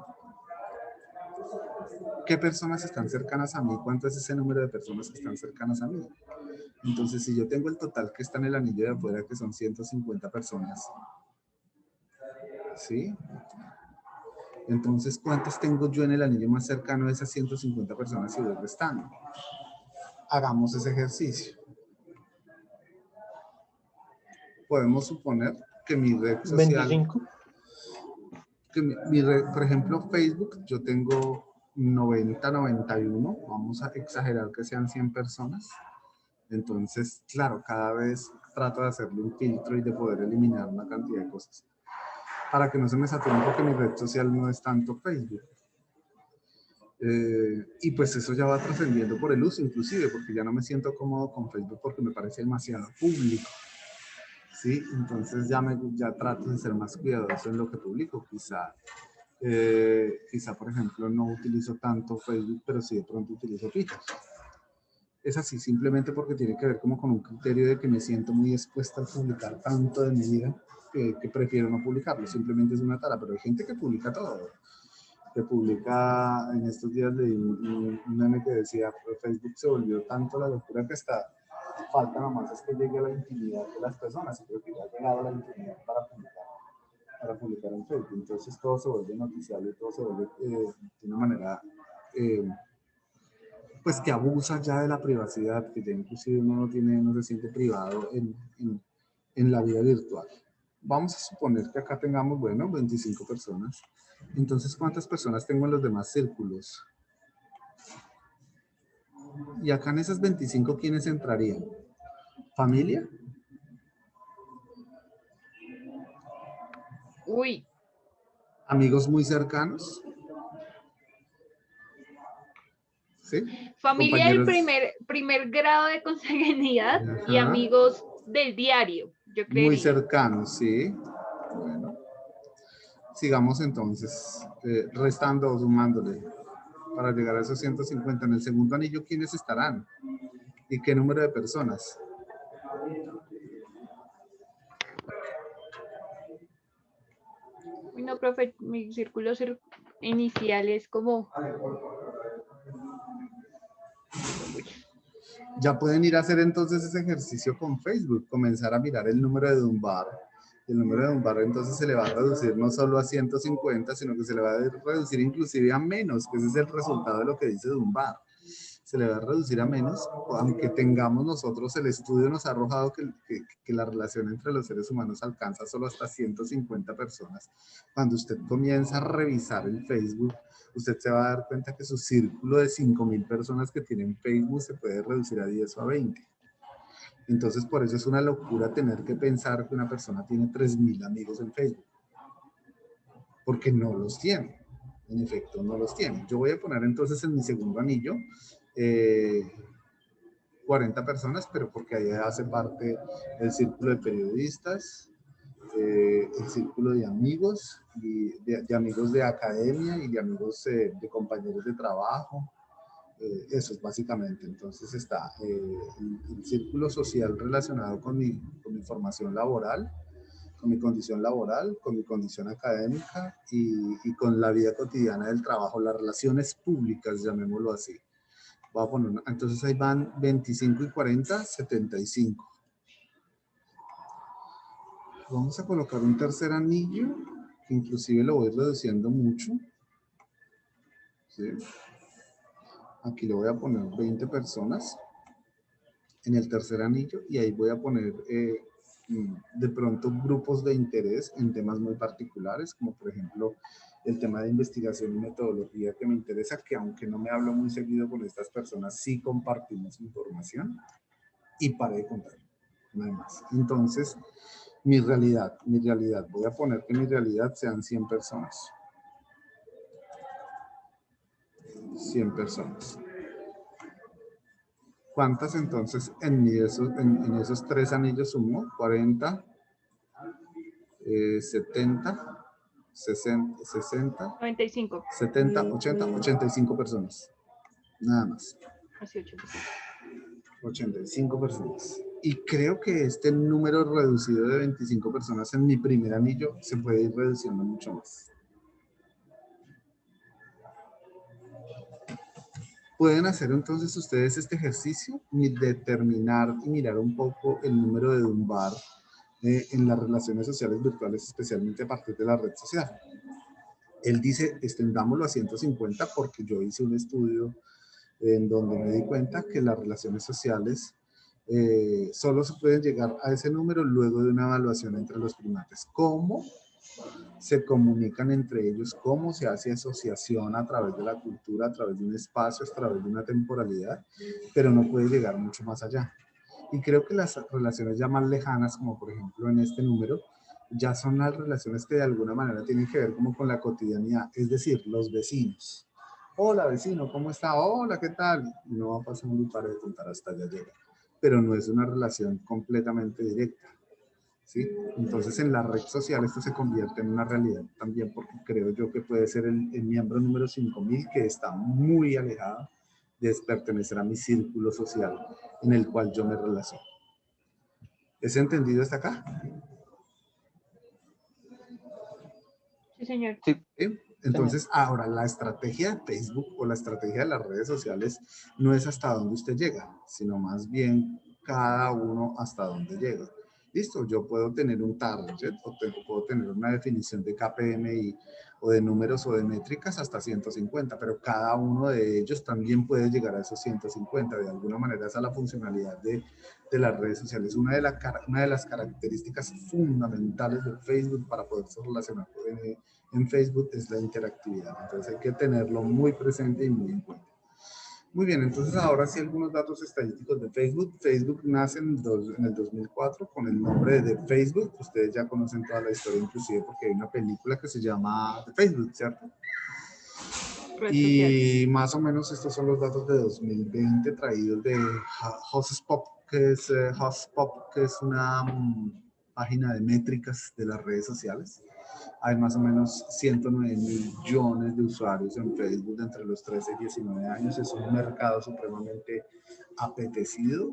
qué personas están cercanas a mí, cuánto es ese número de personas que están cercanas a mí. Entonces, si yo tengo el total que está en el anillo de afuera, que son 150 personas, ¿sí? Entonces, ¿cuántas tengo yo en el anillo más cercano de esas 150 personas y voy restando? hagamos ese ejercicio. Podemos suponer que mi red social...
25.
Que mi red, por ejemplo, Facebook, yo tengo 90, 91, vamos a exagerar que sean 100 personas. Entonces, claro, cada vez trato de hacerle un filtro y de poder eliminar una cantidad de cosas. Para que no se me saturen, porque mi red social no es tanto Facebook. Y pues eso ya va trascendiendo por el uso, inclusive, porque ya no me siento cómodo con Facebook porque me parece demasiado público. ¿Sí? Entonces ya trato de ser más cuidadoso en lo que publico. Quizá, por ejemplo, no utilizo tanto Facebook, pero sí de pronto utilizo Twitter. Es así, simplemente porque tiene que ver como con un criterio de que me siento muy expuesta a publicar tanto de mi vida que prefiero no publicarlo. Simplemente es una tara, pero hay gente que publica todo. Que publica, en estos días leí un meme que decía, Facebook se volvió tanto la locura que está, falta nomás es que llegue a la intimidad de las personas, y creo que ya ha llegado a la intimidad para publicar en Facebook. Entonces todo se vuelve noticiable, todo se vuelve de una manera pues que abusa ya de la privacidad, que ya inclusive uno no se siente privado en la vida virtual. Vamos a suponer que acá tengamos, bueno, 25 personas. Entonces, ¿cuántas personas tengo en los demás círculos? Y acá en esas 25, ¿quiénes entrarían? ¿Familia?
Uy,
¿Amigos muy cercanos? ¿Sí?
familia del
Compañeros.
primer grado de consanguinidad y
Ajá.
amigos del diario, yo
Muy
creería.
cercanos, sí. Bueno. Sigamos entonces, restando o sumándole para llegar a esos 150. En el segundo anillo, ¿quiénes estarán? ¿Y qué número de personas?
Uy, no, profe, mi círculo inicial es como...
Ya pueden ir a hacer entonces ese ejercicio con Facebook, comenzar a mirar el número de Dunbar. El número de Dunbar entonces se le va a reducir no solo a 150, sino que se le va a reducir inclusive a menos, que ese es el resultado de lo que dice Dunbar. Se le va a reducir a menos, aunque tengamos nosotros, el estudio nos ha arrojado que la relación entre los seres humanos alcanza solo hasta 150 personas. Cuando usted comienza a revisar el Facebook, usted se va a dar cuenta que su círculo de 5.000 personas que tienen Facebook se puede reducir a 10 o a 20. Entonces, por eso es una locura tener que pensar que una persona tiene 3.000 amigos en Facebook. Porque no los tiene. En efecto, no los tiene. Yo voy a poner entonces en mi segundo anillo 40 personas, pero porque ahí hace parte el círculo de periodistas, el círculo de amigos, y de amigos de academia y de amigos de compañeros de trabajo. Eso es básicamente. Entonces está el círculo social relacionado con mi formación laboral, con mi condición laboral, con mi condición académica y con la vida cotidiana del trabajo, las relaciones públicas, llamémoslo así. Voy a poner, entonces ahí van 25 y 40, 75. Vamos a colocar un tercer anillo, que inclusive lo voy reduciendo mucho. ¿Sí? Aquí le voy a poner 20 personas en el tercer anillo y ahí voy a poner de pronto grupos de interés en temas muy particulares, como por ejemplo el tema de investigación y metodología que me interesa, que aunque no me hablo muy seguido con estas personas, sí compartimos información y paré de contar, nada más. Entonces, mi realidad, voy a poner que mi realidad sean 100 personas. 100 personas. ¿Cuántas entonces en esos tres anillos sumo? 40, 70, 60,
95.
70, 80, 85 personas. Nada más.
Así, 85.
85 personas. Y creo que este número reducido de 25 personas en mi primer anillo se puede ir reduciendo mucho más. Pueden hacer entonces ustedes este ejercicio y determinar y mirar un poco el número de Dunbar en las relaciones sociales virtuales, especialmente a partir de la red social. Él dice, extendámoslo a 150 porque yo hice un estudio en donde me di cuenta que las relaciones sociales solo se pueden llegar a ese número luego de una evaluación entre los primates. ¿Cómo se comunican entre ellos? ¿Cómo se hace asociación a través de la cultura, a través de un espacio, a través de una temporalidad? Pero no puede llegar mucho más allá. Y creo que las relaciones ya más lejanas, como por ejemplo en este número, ya son las relaciones que de alguna manera tienen que ver como con la cotidianidad, es decir, los vecinos. Hola vecino, ¿cómo está? Hola, ¿qué tal? Y no va pasando y para de contar hasta allá llega. Pero no es una relación completamente directa, ¿sí? Entonces en la red social esto se convierte en una realidad también, porque creo yo que puede ser el miembro número 5000 que está muy alejado de pertenecer a mi círculo social en el cual yo me relaciono. ¿Es entendido hasta acá?
Sí, señor.
Sí,
¿Sí? Entonces, ahora la estrategia de Facebook o la estrategia de las redes sociales no es hasta dónde usted llega, sino más bien cada uno hasta dónde llega. Listo, yo puedo tener un target o puedo tener una definición de KPMI o de números o de métricas hasta 150, pero cada uno de ellos también puede llegar a esos 150. De alguna manera esa es la funcionalidad de las redes sociales. Una de las características fundamentales de Facebook para poderse relacionar en Facebook es la interactividad. Entonces hay que tenerlo muy presente y muy en cuenta. Muy bien, entonces ahora sí algunos datos estadísticos de Facebook. Facebook nace en el 2004 con el nombre de Facebook. Ustedes ya conocen toda la historia, inclusive porque hay una película que se llama The Facebook, ¿cierto?
Red social.
Y más o menos estos son los datos de 2020 traídos de HubSpot, que es una página de métricas de las redes sociales. Hay más o menos 109 millones de usuarios en Facebook entre los 13 y 19 años. Es un mercado supremamente apetecido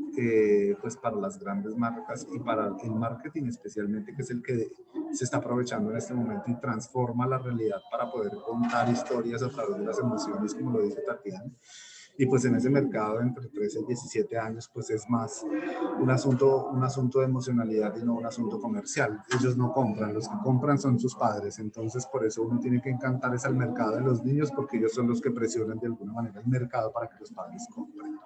pues para las grandes marcas y para el marketing especialmente, que es el que se está aprovechando en este momento y transforma la realidad para poder contar historias a través de las emociones, como lo dice Tatiana. Y pues en ese mercado entre 13 y 17 años pues es más un asunto de emocionalidad y no un asunto comercial. Ellos no compran, los que compran son sus padres, entonces por eso uno tiene que encantar es al mercado de los niños, porque ellos son los que presionan de alguna manera el mercado para que los padres compren.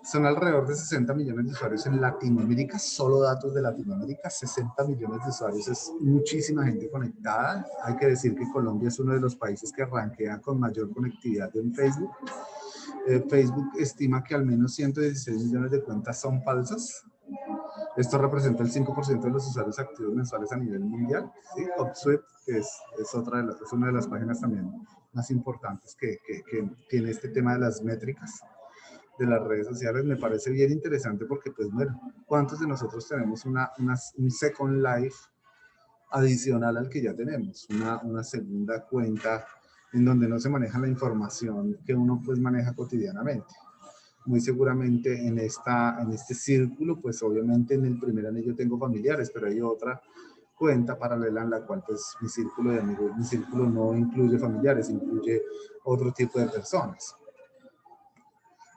Son alrededor de 60 millones de usuarios en Latinoamérica, solo datos de Latinoamérica, 60 millones de usuarios, es muchísima gente conectada. Hay que decir que Colombia es uno de los países que rankea con mayor conectividad en Facebook. Facebook estima que al menos 116 millones de cuentas son falsas. Esto representa el 5% de los usuarios activos mensuales a nivel mundial. ¿Sí? Upswift es una de las páginas también más importantes que tiene este tema de las métricas de las redes sociales. Me parece bien interesante porque, pues bueno, ¿cuántos de nosotros tenemos un Second Life adicional al que ya tenemos? Una segunda cuenta en donde no se maneja la información que uno pues maneja cotidianamente. Muy seguramente en este círculo, pues obviamente en el primer anillo tengo familiares, pero hay otra cuenta paralela en la cual pues mi círculo de amigos, mi círculo no incluye familiares, incluye otro tipo de personas.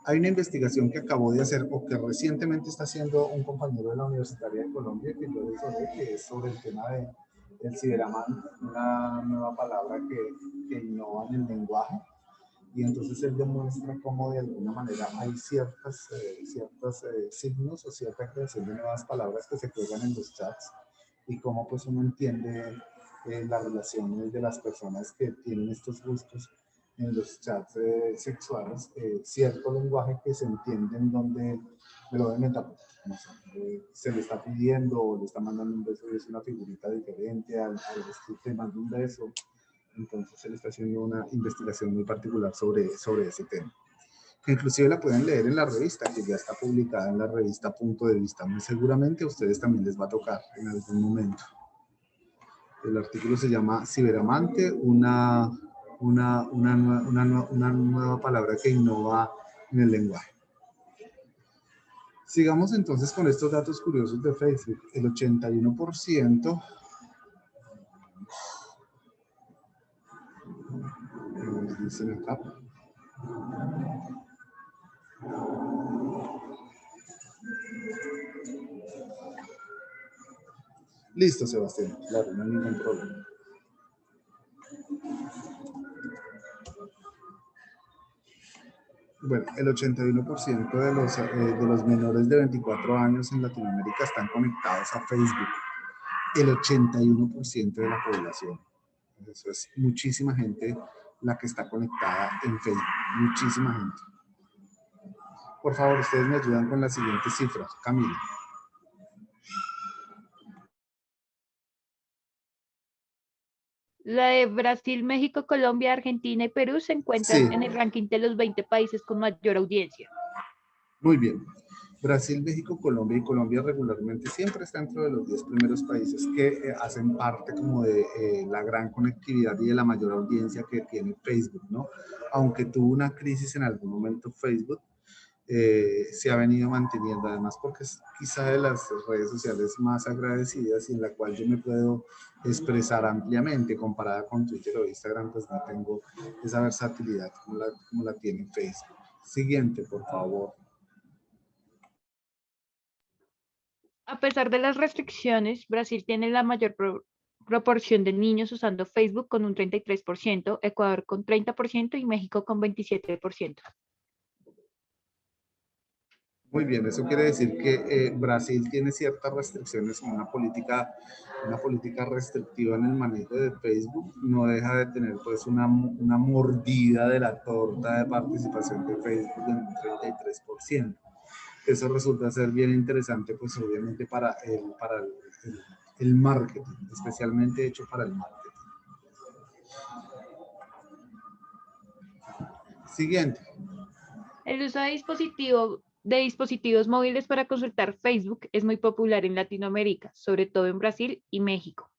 Hay una investigación que acabó de hacer o que recientemente está haciendo un compañero de la Universitaria de Colombia que yo desarrollé, que es sobre el tema del ciberamante, una nueva palabra que innova en el lenguaje. Y entonces él demuestra cómo de alguna manera hay ciertos signos o cierta creación de nuevas palabras que se juegan en los chats y cómo pues uno entiende las relaciones de las personas que tienen estos gustos en los chats sexuales, cierto lenguaje que se entiende en donde no sé, se le está pidiendo o le está mandando un beso y es una figurita diferente al vestir te mando un beso. Entonces él está haciendo una investigación muy particular sobre ese tema, que inclusive la pueden leer en la revista, que ya está publicada en la revista Punto de Vista. Muy seguramente a ustedes también les va a tocar en algún momento. El artículo se llama Ciberamante, una nueva palabra que innova en el lenguaje. Sigamos entonces con estos datos curiosos de Facebook. El 81%, nos dicen acá, listo, Sebastián, claro, no hay ningún problema. Bueno, el 81% de los menores de 24 años en Latinoamérica están conectados a Facebook. El 81% de la población. Eso es muchísima gente la que está conectada en Facebook. Muchísima gente. Por favor, ustedes me ayudan con las siguientes cifras. Camila.
La de Brasil, México, Colombia, Argentina y Perú se encuentran
Sí.
en el ranking de los 20 países con mayor audiencia.
Muy bien. Brasil, México, Colombia, y Colombia regularmente siempre está dentro de los 10 primeros países que hacen parte como de la gran conectividad y de la mayor audiencia que tiene Facebook, ¿no? Aunque tuvo una crisis en algún momento Facebook, se ha venido manteniendo, además porque es quizá de las redes sociales más agradecidas y en la cual yo me puedo expresar ampliamente. Comparada con Twitter o Instagram, pues no tengo esa versatilidad como la tiene Facebook. Siguiente, por favor.
A pesar de las restricciones, Brasil tiene la mayor proporción de niños usando Facebook con un 33%, Ecuador con 30% y México con 27%.
Muy bien, eso quiere decir que Brasil tiene ciertas restricciones, una política restrictiva en el manejo de Facebook, no deja de tener pues una mordida de la torta de participación de Facebook en un 33%. Eso resulta ser bien interesante, pues obviamente para el marketing, especialmente hecho para el marketing. Siguiente.
El uso de dispositivos móviles para consultar Facebook es muy popular en Latinoamérica, sobre todo en Brasil y México.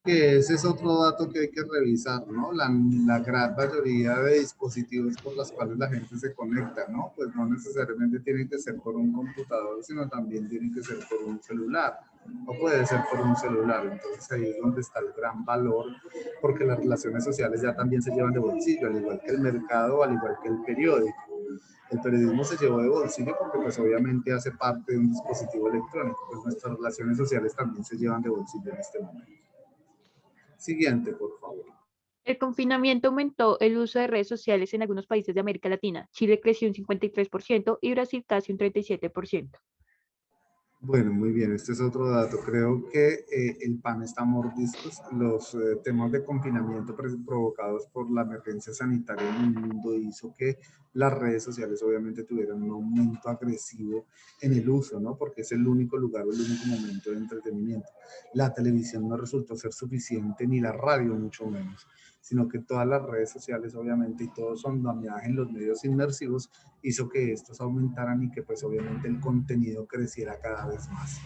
Que ese es otro dato que hay que revisar, ¿no? La gran mayoría de dispositivos por los cuales la gente se conecta, ¿no? Pues no necesariamente tienen que ser por un computador, sino también tienen que ser por un celular, o puede ser por un celular. Entonces ahí es donde está el gran valor, porque las relaciones sociales ya también se llevan de bolsillo, al igual que el mercado, al igual que el periódico. El periodismo se llevó de bolsillo porque pues obviamente hace parte de un dispositivo electrónico, pues nuestras relaciones sociales también se llevan de bolsillo en este momento. Siguiente, por favor.
El confinamiento aumentó el uso de redes sociales en algunos países de América Latina. Chile creció un 53% y Brasil casi un 37%.
Bueno, muy bien, este es otro dato. Creo que el pan está mordiscos. Los temas de confinamiento provocados por la emergencia sanitaria en el mundo hizo que las redes sociales obviamente tuvieran un aumento agresivo en el uso, ¿no? Porque es el único lugar o el único momento de entretenimiento. La televisión no resultó ser suficiente, ni la radio mucho menos, sino que todas las redes sociales obviamente y todo su andamiaje en los medios inmersivos hizo que estos aumentaran y que pues obviamente el contenido creciera cada vez más.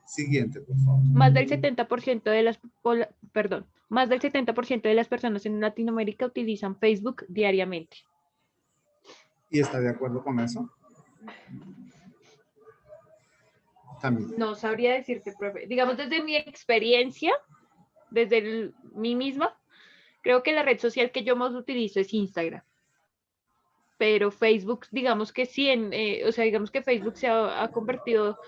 Siguiente, por favor.
Más del 70% de las personas en Latinoamérica utilizan Facebook diariamente.
¿Y está de acuerdo con eso? También.
No sabría decirte, profe. Digamos, desde mi experiencia, desde mí misma, creo que la red social que yo más utilizo es Instagram. Pero Facebook, digamos que sí, digamos que Facebook se ha convertido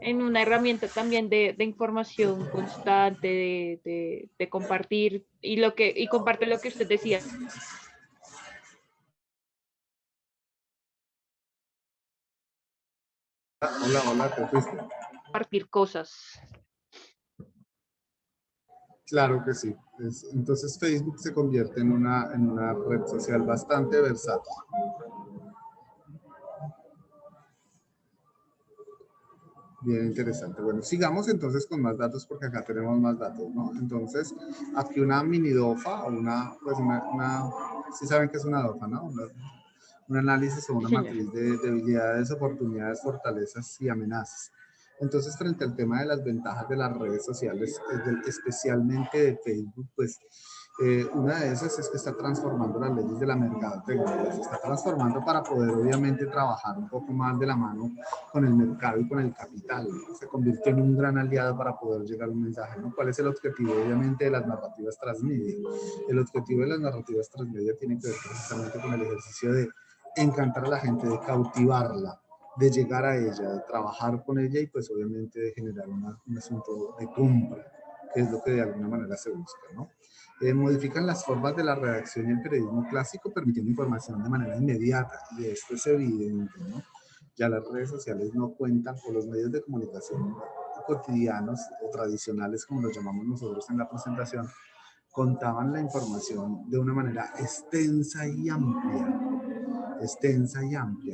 en una herramienta también de información constante, de compartir y comparte lo que usted decía.
Hola, te fuiste.
Compartir cosas.
Claro que sí. Entonces Facebook se convierte en una red social bastante versátil. Bien interesante. Bueno, sigamos entonces con más datos porque acá tenemos más datos, ¿no? Entonces, aquí una mini DOFA o sí saben que es una DOFA, ¿no? Un análisis o una matriz de debilidades, oportunidades, fortalezas y amenazas. Entonces, frente al tema de las ventajas de las redes sociales, especialmente de Facebook, pues una de esas es que está transformando las leyes de la mercadotecnia, se está transformando para poder obviamente trabajar un poco más de la mano con el mercado y con el capital, ¿no? Se convirtió en un gran aliado para poder llegar a un mensaje, ¿no? ¿Cuál es el objetivo obviamente de las narrativas transmedia? El objetivo de las narrativas transmedia tiene que ver precisamente con el ejercicio de encantar a la gente, de cautivarla, de llegar a ella, de trabajar con ella y pues obviamente de generar un asunto de compra, que es lo que de alguna manera se busca, ¿no? Modifican las formas de la redacción y el periodismo clásico, permitiendo información de manera inmediata, y esto es evidente, ¿no? Ya las redes sociales no cuentan con los medios de comunicación cotidianos o tradicionales, como los llamamos nosotros en la presentación, contaban la información de una manera extensa y amplia,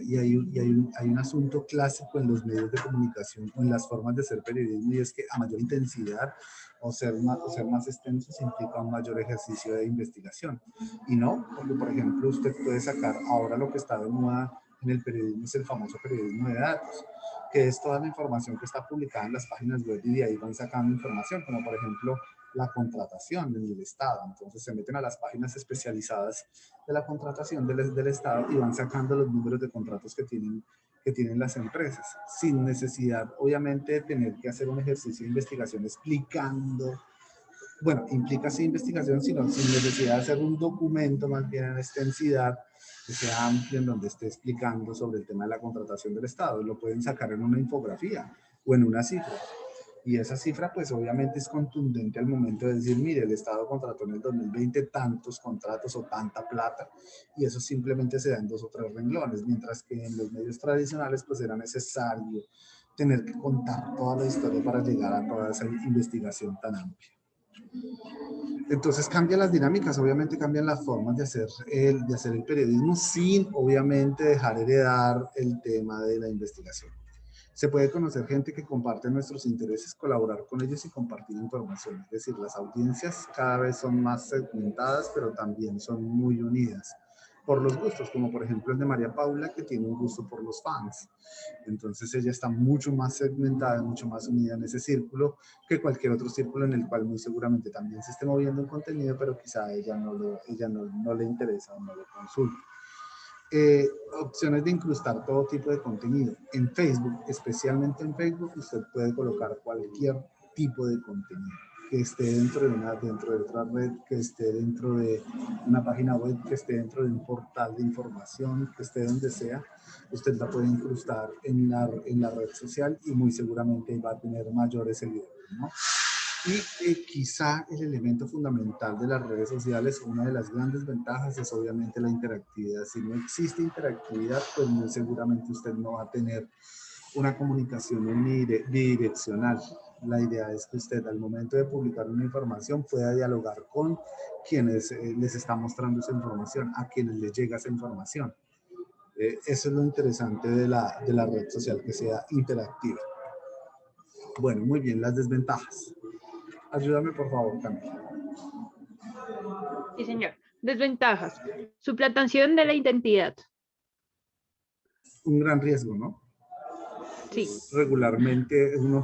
y hay un asunto clásico en los medios de comunicación o en las formas de hacer periodismo, y es que a mayor intensidad o ser más extensos implica un mayor ejercicio de investigación. Y no, porque por ejemplo usted puede sacar, ahora lo que está de moda en el periodismo es el famoso periodismo de datos, que es toda la información que está publicada en las páginas web y de ahí van sacando información, como por ejemplo la contratación en el Estado. Entonces se meten a las páginas especializadas de la contratación del Estado y van sacando los números de contratos que tienen las empresas, sin necesidad, obviamente, de tener que hacer un ejercicio de investigación explicando, bueno, implica sí investigación, sino sin necesidad de hacer un documento más bien en extensidad que sea amplio, en donde esté explicando sobre el tema de la contratación del Estado. Lo pueden sacar en una infografía o en una cifra. Y esa cifra, pues obviamente es contundente al momento de decir, mire, el Estado contrató en el 2020 tantos contratos o tanta plata, y eso simplemente se da en 2 o 3 renglones, mientras que en los medios tradicionales, pues era necesario tener que contar toda la historia para llegar a toda esa investigación tan amplia. Entonces cambian las dinámicas, obviamente cambian las formas de hacer el periodismo, sin obviamente dejar heredar el tema de la investigación. Se puede conocer gente que comparte nuestros intereses, colaborar con ellos y compartir información. Es decir, las audiencias cada vez son más segmentadas, pero también son muy unidas por los gustos, como por ejemplo el de María Paula, que tiene un gusto por los fans. Entonces ella está mucho más segmentada, mucho más unida en ese círculo que cualquier otro círculo en el cual muy seguramente también se esté moviendo un contenido, pero quizá a ella no le interesa o no lo consulta. Opciones de incrustar todo tipo de contenido. En Facebook, especialmente en Facebook, usted puede colocar cualquier tipo de contenido que esté dentro de otra red, que esté dentro de una página web, que esté dentro de un portal de información, que esté donde sea. Usted la puede incrustar en la red social y muy seguramente va a tener mayores seguidores, ¿no? Y quizá el elemento fundamental de las redes sociales, una de las grandes ventajas, es obviamente la interactividad. Si no existe interactividad, pues muy seguramente usted no va a tener una comunicación unidireccional. La idea es que usted, al momento de publicar una información, pueda dialogar con quienes les está mostrando esa información, a quienes les llega esa información. Eso es lo interesante de la red social, que sea interactiva. Bueno, muy bien, las desventajas. Ayúdame, por favor, Camila.
Sí, señor. Desventajas. Suplantación de la identidad.
Un gran riesgo, ¿no?
Sí.
Regularmente uno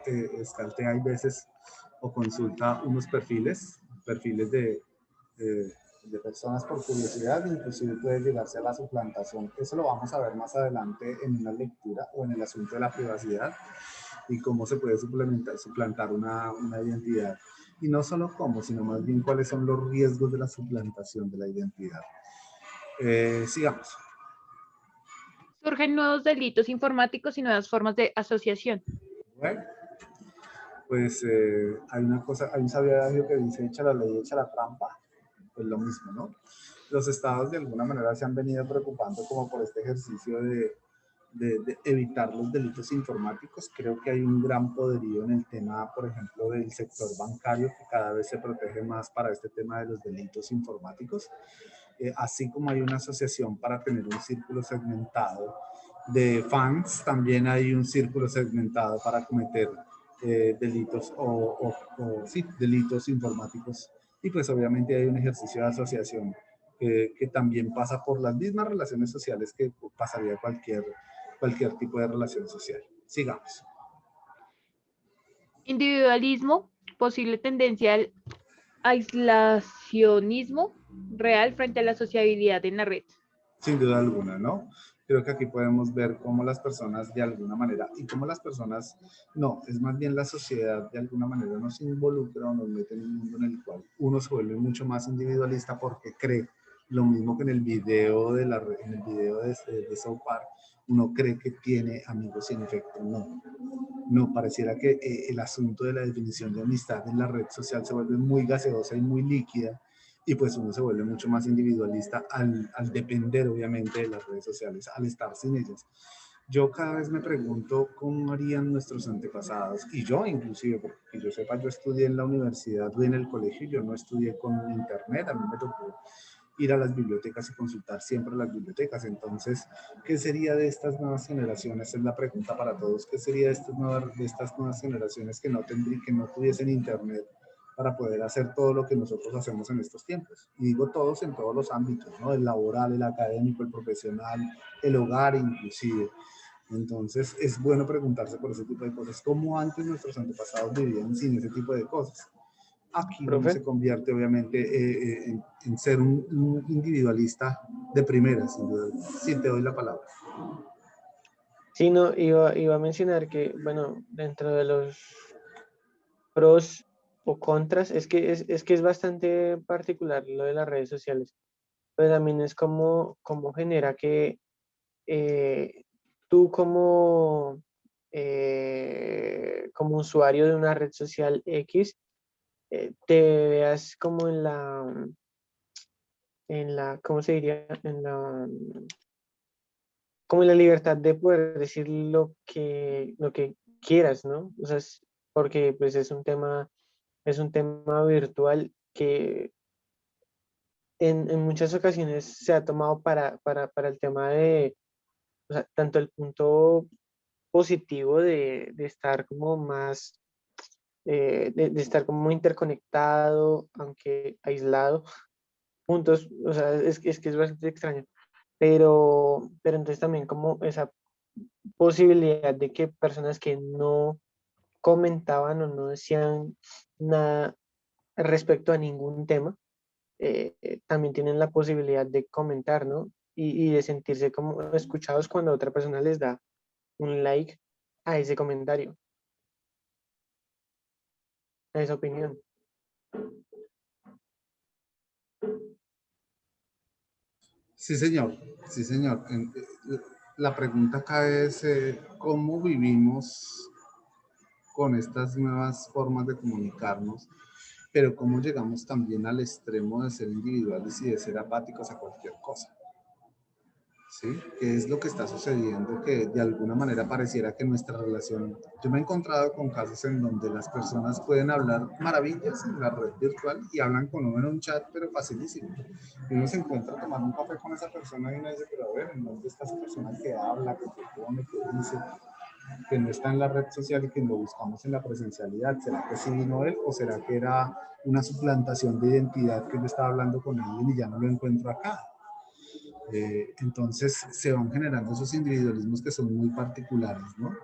escaltea, hay veces, o consulta unos perfiles de personas por curiosidad, inclusive puede llegarse a la suplantación. Eso lo vamos a ver más adelante en una lectura o en el asunto de la privacidad y cómo se puede suplantar una identidad. Y no solo cómo, sino más bien cuáles son los riesgos de la suplantación de la identidad. Sigamos.
Surgen nuevos delitos informáticos y nuevas formas de asociación.
Bueno, pues hay un sabio adagio que dice, echa la ley, echa la trampa. Pues lo mismo, ¿no? Los estados de alguna manera se han venido preocupando como por este ejercicio de evitar los delitos informáticos. Creo que hay un gran poderío en el tema, por ejemplo, del sector bancario, que cada vez se protege más para este tema de los delitos informáticos. Así como hay una asociación para tener un círculo segmentado de fans, también hay un círculo segmentado para cometer delitos delitos informáticos. Y pues obviamente hay un ejercicio de asociación que también pasa por las mismas relaciones sociales que pasaría cualquier tipo de relación social. Sigamos.
Individualismo, posible tendencia al aislacionismo real frente a la sociabilidad en la red.
Sin duda alguna, ¿no? Creo que aquí podemos ver cómo las personas de alguna manera, y cómo las personas, no, es más bien la sociedad de alguna manera nos involucra o nos mete en un mundo en el cual uno se vuelve mucho más individualista porque cree Lo mismo que en el video de South Park, uno cree que tiene amigos y en efecto no. No, pareciera que el asunto de la definición de amistad en la red social se vuelve muy gaseosa y muy líquida y pues uno se vuelve mucho más individualista al depender obviamente de las redes sociales, al estar sin ellas. Yo cada vez me pregunto cómo harían nuestros antepasados, y yo inclusive, porque yo sepa, yo estudié en la universidad o en el colegio, yo no estudié con internet, a mí me tocó ir a las bibliotecas y consultar siempre las bibliotecas. Entonces, ¿qué sería de estas nuevas generaciones? Es la pregunta para todos. ¿Qué sería de estas nuevas generaciones que que no tuviesen internet para poder hacer todo lo que nosotros hacemos en estos tiempos? Y digo todos en todos los ámbitos, ¿no? El laboral, el académico, el profesional, el hogar inclusive. Entonces, es bueno preguntarse por ese tipo de cosas. ¿Cómo antes nuestros antepasados vivían sin ese tipo de cosas? Aquí uno se
Profe.
convierte obviamente en ser un individualista de primera, sin duda. Sí, te doy la palabra.
Sí, no, iba a mencionar que, bueno, dentro de los pros o contras, es que es bastante particular lo de las redes sociales, pero también es como genera que eh, tú como usuario de una red social X, te veas como ¿cómo se diría? Como en la libertad de poder decir lo que quieras, ¿no? O sea, porque pues es un tema virtual que en muchas ocasiones se ha tomado para el tema de, o sea, tanto el punto positivo de estar como más, de estar como interconectado, aunque aislado, juntos, o sea, es que es bastante extraño, pero entonces también como esa posibilidad de que personas que no comentaban o no decían nada respecto a ningún tema, también tienen la posibilidad de comentar, ¿no? Y de sentirse como escuchados cuando otra persona les da un like a ese comentario, a esa opinión.
Sí, señor. Sí, señor. La pregunta acá es cómo vivimos con estas nuevas formas de comunicarnos, pero cómo llegamos también al extremo de ser individuales y de ser apáticos a cualquier cosa. ¿Sí? ¿Qué es lo que está sucediendo? Que de alguna manera pareciera que nuestra relación, yo me he encontrado con casos en donde las personas pueden hablar maravillas en la red virtual y hablan con uno en un chat, pero facilísimo. Y uno se encuentra tomando un café con esa persona y uno dice, pero a ver, ¿en dónde está esa persona que habla, que propone, que dice, que no está en la red social y que lo buscamos en la presencialidad? ¿Será que sí vino él o será que era una suplantación de identidad que yo estaba hablando con alguien y ya no lo encuentro acá? Entonces se van generando esos individualismos que son muy particulares, ¿no?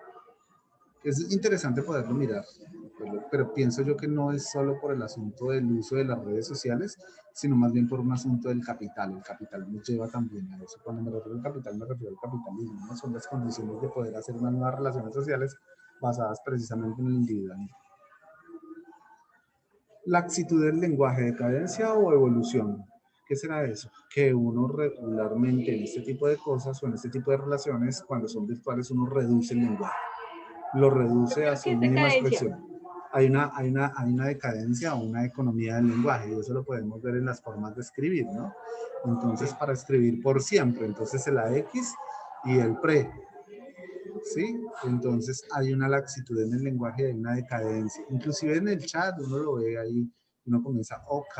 Es interesante poderlo mirar, pero pienso yo que no es solo por el asunto del uso de las redes sociales, sino más bien por un asunto del capital. El capital nos lleva también a eso. Cuando me refiero al capital, me refiero al capitalismo, ¿no? Son las condiciones de poder hacer unas nuevas relaciones sociales basadas precisamente en el individualismo. Laxitud del lenguaje, decadencia o evolución. ¿Qué será eso? Que uno regularmente en este tipo de cosas o en este tipo de relaciones, cuando son virtuales, uno reduce el lenguaje, lo reduce a su
¿Qué es
mínima
decadencia?
expresión. Hay una decadencia o una economía del lenguaje, y eso lo podemos ver en las formas de escribir, ¿no? Entonces, para escribir por siempre, entonces la X y el pre, ¿sí? Entonces hay una laxitud en el lenguaje, hay una decadencia. Inclusive en el chat uno lo ve ahí, uno comienza OK.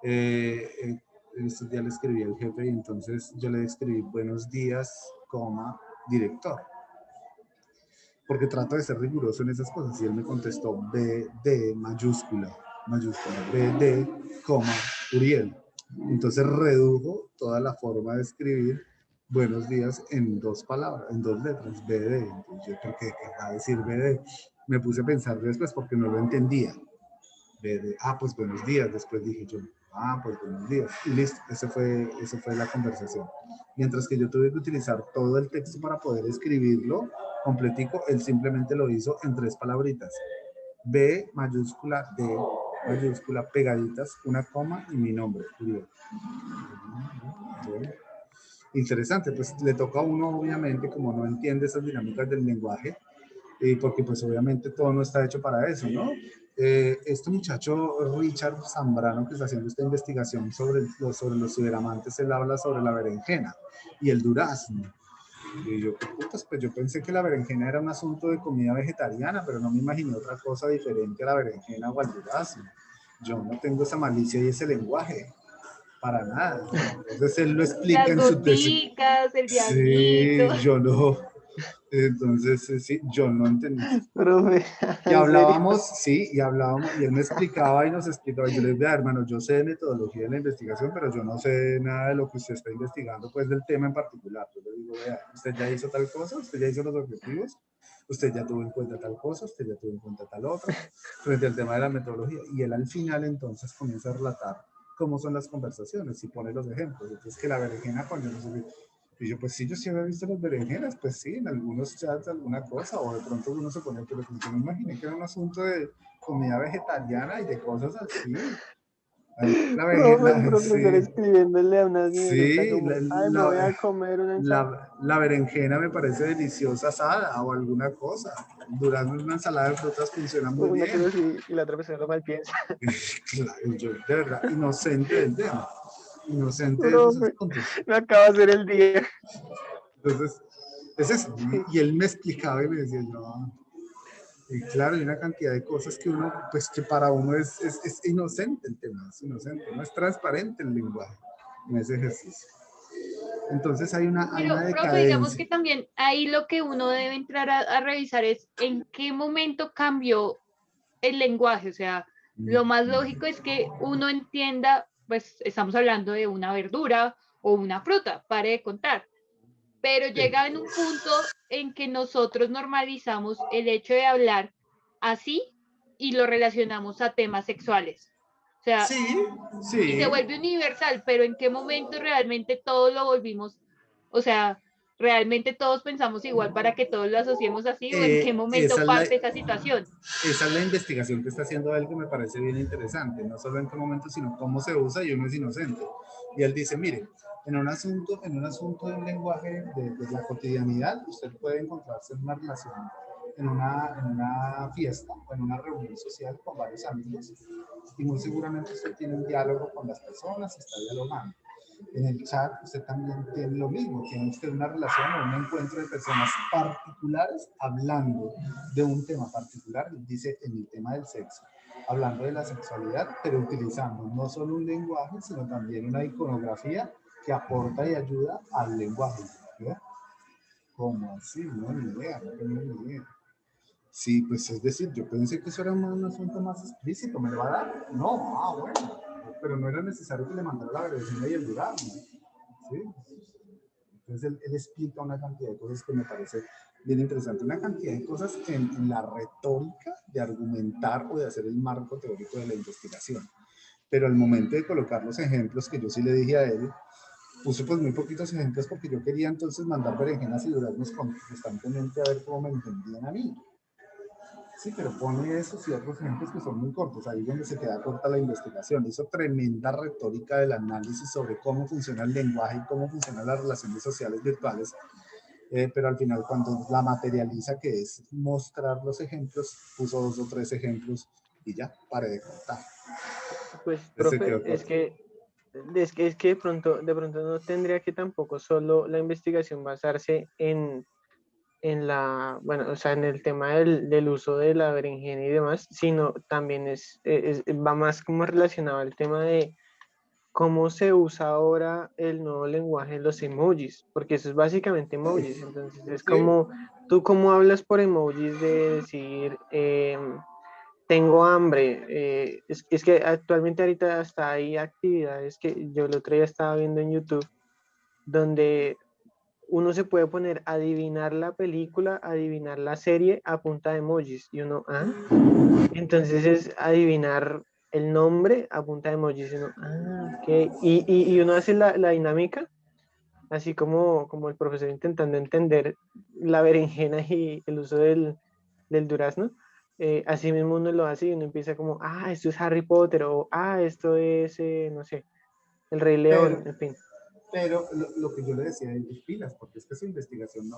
Estos días le escribí al jefe y entonces yo le escribí buenos días, coma, director. Porque trato de ser riguroso en esas cosas. Y él me contestó BD mayúscula, BD, coma, Uriel. Entonces redujo toda la forma de escribir buenos días en dos palabras, en dos letras, BD. Entonces yo, ¿por qué querrá decir BD? Me puse a pensar después porque no lo entendía. BD, pues buenos días. Después dije yo, pues buenos días. Y listo, esa fue la conversación. Mientras que yo tuve que utilizar todo el texto para poder escribirlo completico, él simplemente lo hizo en 3 palabritas. B mayúscula D mayúscula, pegaditas, una coma y mi nombre, Uriel. Bueno, interesante, pues le toca a uno, obviamente, como no entiende esas dinámicas del lenguaje, porque pues obviamente todo no está hecho para eso, ¿no? Este muchacho Richard Zambrano, que está haciendo esta investigación sobre los ciberamantes, él habla sobre la berenjena y el durazno. Y yo, putas, pues yo pensé que la berenjena era un asunto de comida vegetariana, pero no me imaginé otra cosa diferente a la berenjena o al durazno. Yo no tengo esa malicia y ese lenguaje, para nada. Entonces él lo explica
Las
en su tesis.
goticas, el
Sí,
diablito.
yo no. Entonces, sí, yo no entendí.
Profe,
Y
¿en serio?
hablábamos, sí, y hablábamos, y él me explicaba y nos explicaba, y yo le decía, hermano, yo sé de metodología de la investigación, pero yo no sé nada de lo que usted está investigando, pues del tema en particular. Yo le digo, vea, usted ya hizo tal cosa, usted ya hizo los objetivos, usted ya tuvo en cuenta tal cosa, usted ya tuvo en cuenta tal otra, frente al tema de la metodología. Y él al final entonces comienza a relatar cómo son las conversaciones y pone los ejemplos. Entonces que la berenjena, cuando no sé, y yo, pues sí, yo sí había visto las berenjenas, pues sí, en algunos chats alguna cosa, o de pronto uno se pone, pero yo me imaginé que era un asunto de comida vegetariana y de cosas así. La
Profe, el
berenjena,
profesor
sí,
escribiéndole a una niñerita
sí,
como, ay, me voy a comer una ensalada.
la berenjena me parece deliciosa asada o alguna cosa. Durante una ensalada de frutas funciona muy
Una
bien.
cosa así, y la otra persona lo mal piensa.
Claro, yo, de verdad, inocente del tema, inocente de esos
Profe,
asuntos.
me acaba de hacer el día.
Entonces, es eso.
Sí.
Y él me explicaba y me decía, no. Y claro, hay una cantidad de cosas que uno, pues que para uno es inocente el tema, es inocente, no es transparente el lenguaje en ese ejercicio. Entonces hay una
Pero, profe, digamos
decadencia.
que también ahí lo que uno debe entrar a revisar es en qué momento cambió el lenguaje. O sea, lo más lógico es que uno entienda, pues estamos hablando de una verdura o una fruta, pare de contar. Pero llega en un punto en que nosotros normalizamos el hecho de hablar así y lo relacionamos a temas sexuales. O sea,
Sí,
y se
sí.
vuelve universal, pero ¿en qué momento realmente todos lo volvimos? O sea, ¿realmente todos pensamos igual para que todos lo asociemos así o en qué momento parte esa situación?
Esa es la investigación que está haciendo él, que me parece bien interesante, no solo en qué momento, sino cómo se usa y uno es inocente. Y él dice, mire, en un asunto de un lenguaje de la cotidianidad, usted puede encontrarse en una relación, en una fiesta o en una reunión social con varios amigos y muy seguramente usted tiene un diálogo con las personas, está dialogando. En el chat usted también tiene lo mismo, tiene usted una relación o un encuentro de personas particulares hablando de un tema particular, dice en el tema del sexo, hablando de la sexualidad, pero utilizando no solo un lenguaje, sino también una iconografía que aporta y ayuda al lenguaje. ¿Verdad? ¿Cómo así? No, ni idea, no tengo ni idea. Sí, pues es decir, yo pensé que eso era un asunto más explícito, ¿me lo va a dar? No, bueno, pero no era necesario que le mandara la berenjena y el durazno, ¿sí? Entonces él explica una cantidad de cosas que me parece bien interesante, una cantidad de cosas en la retórica de argumentar o de hacer el marco teórico de la investigación. Pero al momento de colocar los ejemplos que yo sí le dije a él, puse pues muy poquitos ejemplos porque yo quería entonces mandar berenjenas y duraznos constantemente a ver cómo me entendían a mí. Sí, pero pone esos y otros ejemplos que son muy cortos, ahí es donde se queda corta la investigación. Hizo tremenda retórica del análisis sobre cómo funciona el lenguaje y cómo funcionan las relaciones sociales virtuales, pero al final cuando la materializa, que es mostrar los ejemplos, puso 2 o 3 ejemplos y ya, paré de contar.
Pues,
Se
profe,
quedó corto.
es que de pronto no tendría que tampoco solo la investigación basarse en la, bueno, o sea, en el tema del uso de la berenjena y demás, sino también va más como relacionado al tema de cómo se usa ahora el nuevo lenguaje, los emojis, porque eso es básicamente emojis, entonces es
Sí.
como, tú cómo hablas por emojis de decir, tengo hambre, es que actualmente ahorita hasta hay actividades que yo el otro día estaba viendo en YouTube, donde uno se puede poner a adivinar la película, adivinar la serie a punta de emojis, y uno, ¿ah? Entonces es adivinar el nombre a punta de emojis, y uno, ah, ok, y uno hace la dinámica, así como el profesor intentando entender la berenjena y el uso del durazno, así mismo uno lo hace y uno empieza como, ah, esto es Harry Potter, o ah, esto es, no sé, El Rey León,
Pero,
en fin.
pero lo que yo le decía es pilas, porque es que su investigación no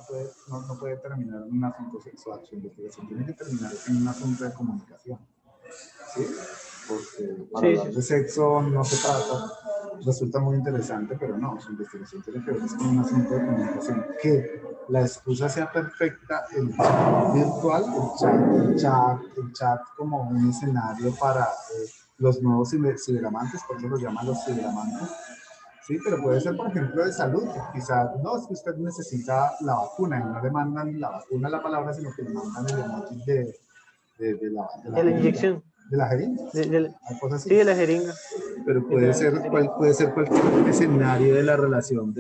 puede terminar en un asunto sexual, su investigación tiene que terminar en un asunto de comunicación. ¿Sí? Porque para
Sí,
hablar
sí,
de
sí.
sexo no se trata, resulta muy interesante, pero no, su investigación tiene que ver con un asunto de comunicación. Que la excusa sea perfecta, el chat virtual, el chat como un escenario para los nuevos ciberamantes, por eso los llaman los ciberamantes. Sí, pero puede ser, por ejemplo, de salud. Quizás no es que usted necesita la vacuna y no le mandan la vacuna la palabra, sino que le mandan el emoji de la
De la
jeringa.
inyección,
De la jeringa. Hay cosas
sí,
así.
de la jeringa,
Pero
literalmente sería.
puede ser cualquier escenario de la relación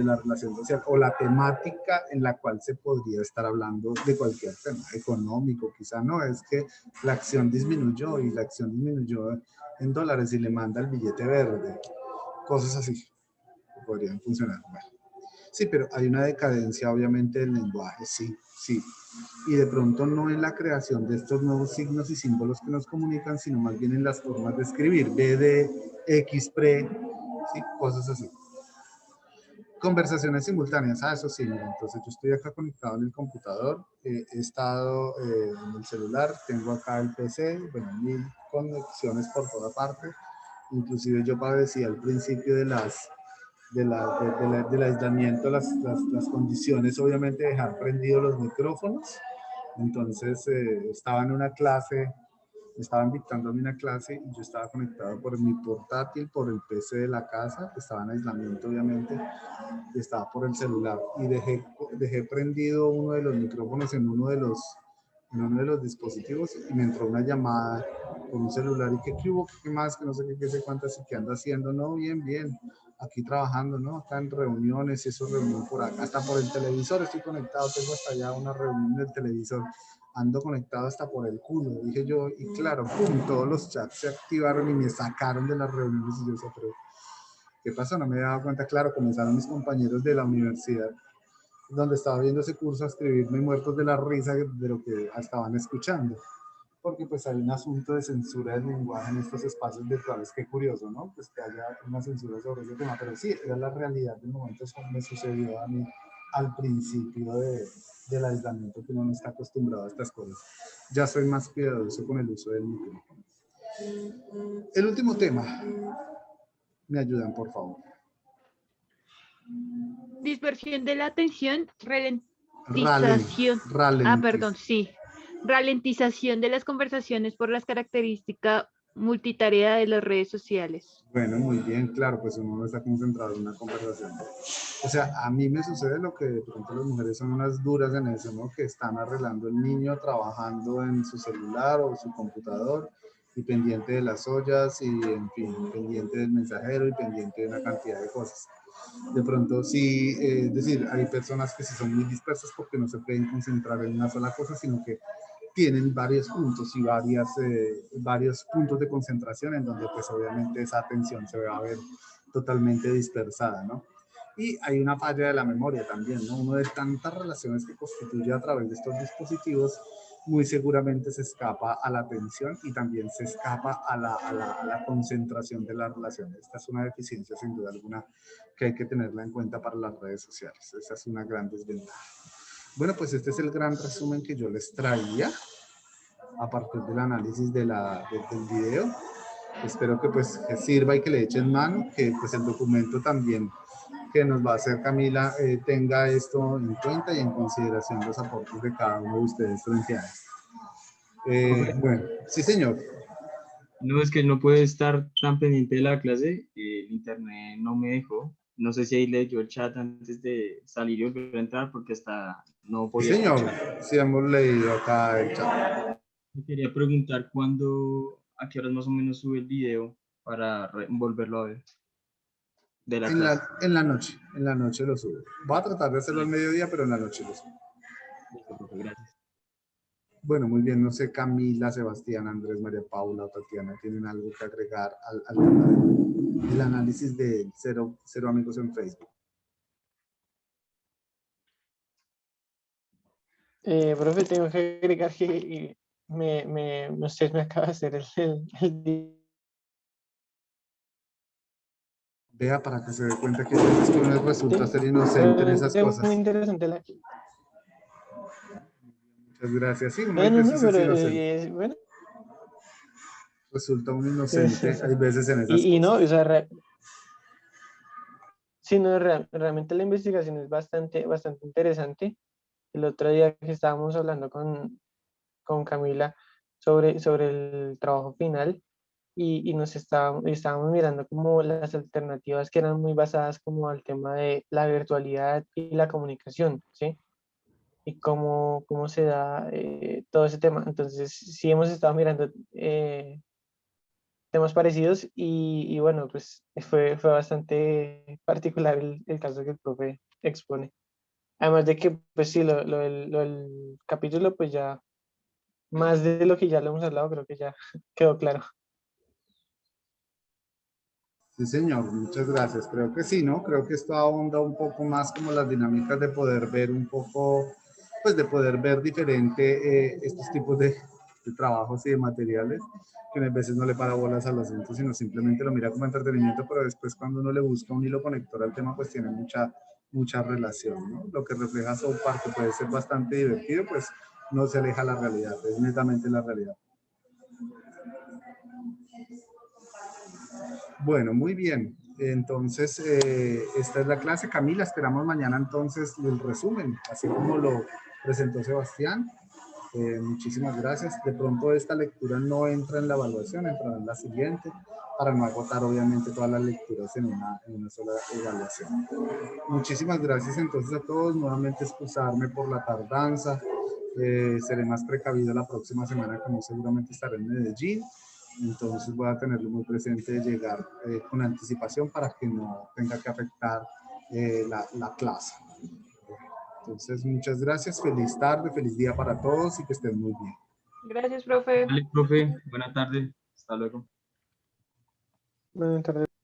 social o la temática en la cual se podría estar hablando de cualquier tema económico. Quizá no, es que la acción disminuyó y la acción disminuyó en dólares y le manda el billete verde. Cosas así que podrían funcionar. Bueno. Sí, pero hay una decadencia obviamente del lenguaje, sí, sí. Y de pronto no en la creación de estos nuevos signos y símbolos que nos comunican, sino más bien en las formas de escribir, BD, X, pre, sí, cosas así. Conversaciones simultáneas, eso sí, mira, entonces yo estoy acá conectado en el computador, he estado en el celular, tengo acá el PC, bueno, 1000 conexiones por toda parte, inclusive yo padecía al principio del aislamiento, las condiciones, obviamente, de dejar prendidos los micrófonos. Entonces, estaba en una clase, estaban dictándome una clase y yo estaba conectado por mi portátil, por el PC de la casa, que estaba en aislamiento, obviamente, y estaba por el celular. Y dejé prendido uno de los micrófonos en uno de los dispositivos y me entró una llamada por un celular y qué hubo, qué más, que no sé qué sé cuántas y qué ando haciendo. No, bien, bien, aquí trabajando, ¿no? Acá en reuniones y eso, reunión por acá, hasta por el televisor estoy conectado, tengo hasta allá una reunión del televisor, ando conectado hasta por el culo, dije yo, y claro, pum, todos los chats se activaron y me sacaron de las reuniones y yo decía, pero ¿qué pasó? No me había dado cuenta, claro, comenzaron mis compañeros de la universidad donde estaba viendo ese curso a escribirme muertos de la risa de lo que estaban escuchando. Porque pues hay un asunto de censura del lenguaje en estos espacios virtuales. Qué curioso, ¿no? Pues que haya una censura sobre ese tema. Pero sí, era la realidad del momento. Eso me sucedió a mí al principio del aislamiento, que uno no está acostumbrado a estas cosas. Ya soy más cuidadoso con el uso del micrófono. El último tema. ¿Me ayudan, por favor?
Dispersión de la atención, ralentización. Perdón, sí. Ralentización de las conversaciones por las características multitarea de las redes sociales.
Bueno, muy bien, claro, pues uno no está concentrado en una conversación. O sea, a mí me sucede lo que de pronto las mujeres son unas duras en eso, ¿no? Que están arreglando el niño, trabajando en su celular o su computador y pendiente de las ollas y, en fin, pendiente del mensajero y pendiente de una cantidad de cosas. De pronto sí, es decir, hay personas que sí son muy dispersas porque no se pueden concentrar en una sola cosa, sino que tienen varios puntos y varios puntos de concentración en donde pues obviamente esa atención se va a ver totalmente dispersada, ¿no? Y hay una falla de la memoria también, ¿no? Uno de tantas relaciones que constituye a través de estos dispositivos, muy seguramente se escapa a la atención y también se escapa a la concentración de la relación. Esta es una deficiencia sin duda alguna que hay que tenerla en cuenta para las redes sociales. Esa es una gran desventaja. Bueno, pues este es el gran resumen que yo les traía a partir del análisis del video. Espero que pues que sirva y que le echen mano, que pues el documento también que nos va a hacer Camila tenga esto en cuenta y en consideración los aportes de cada uno de ustedes frente a esto. Bueno, sí señor.
No, es que no puede estar tan pendiente de la clase, el internet no me dejó. No sé si ahí leyó el chat antes de salir y volver a entrar porque hasta no podía
Señor,
escuchar.
sí hemos leído acá el chat.
Me quería preguntar a qué horas más o menos sube el video para volverlo a ver de la clase.
En la noche lo subo. Voy a tratar de hacerlo al mediodía, pero en la noche lo subo.
Listo, profe, gracias.
Bueno, muy bien, no sé, Camila, Sebastián, Andrés, María Paula o Tatiana, ¿tienen algo que agregar al tema del análisis de cero amigos en Facebook?
Profe, tengo que agregar que usted me acaba de hacer
Vea, para que se dé cuenta que a veces que uno resulta ser inocente en esas
es
cosas.
muy interesante
Muchas gracias. Sí, uno
No,
hay
no,
veces
no,
es
pero
inocente.
bueno,
Resulta un
es
inocente,
eso.
hay veces en esas
Y no,
cosas.
o sea, sí, no, realmente la investigación es bastante interesante. El otro día que estábamos hablando con Camila sobre el trabajo final y estábamos mirando como las alternativas que eran muy basadas como al tema de la virtualidad y la comunicación, ¿sí? Y cómo se da todo ese tema. Entonces, sí hemos estado mirando temas parecidos y bueno, pues fue bastante particular el caso que el profe expone. Además de que, pues sí, lo del capítulo, pues ya, más de lo que ya lo hemos hablado, creo que ya quedó claro.
Sí, señor, muchas gracias. Creo que sí, ¿no? Creo que esto ahonda un poco más como las dinámicas de poder ver un poco, pues de poder ver diferente estos tipos de trabajos y de materiales, que a veces no le para bolas al asunto, sino simplemente lo mira como entretenimiento, pero después cuando uno le busca un hilo conector al tema, pues tiene mucha relación, ¿no? Lo que refleja South Park, que puede ser bastante divertido, pues no se aleja a la realidad, es netamente la realidad. Bueno, muy bien. Entonces, esta es la clase. Camila, esperamos mañana entonces el resumen, así como lo presentó Sebastián. Muchísimas gracias. De pronto esta lectura no entra en la evaluación, entrará en la siguiente, para no agotar obviamente todas las lecturas en una sola evaluación. Muchísimas gracias entonces a todos. Nuevamente excusarme por la tardanza. Seré más precavido la próxima semana, como seguramente estaré en Medellín. Entonces voy a tenerlo muy presente de llegar con anticipación para que no tenga que afectar la clase. Entonces, muchas gracias. Feliz tarde, feliz día para todos y que estén muy bien.
Gracias, profe.
Vale, profe, buena tarde. Hasta luego.
Buenas tardes.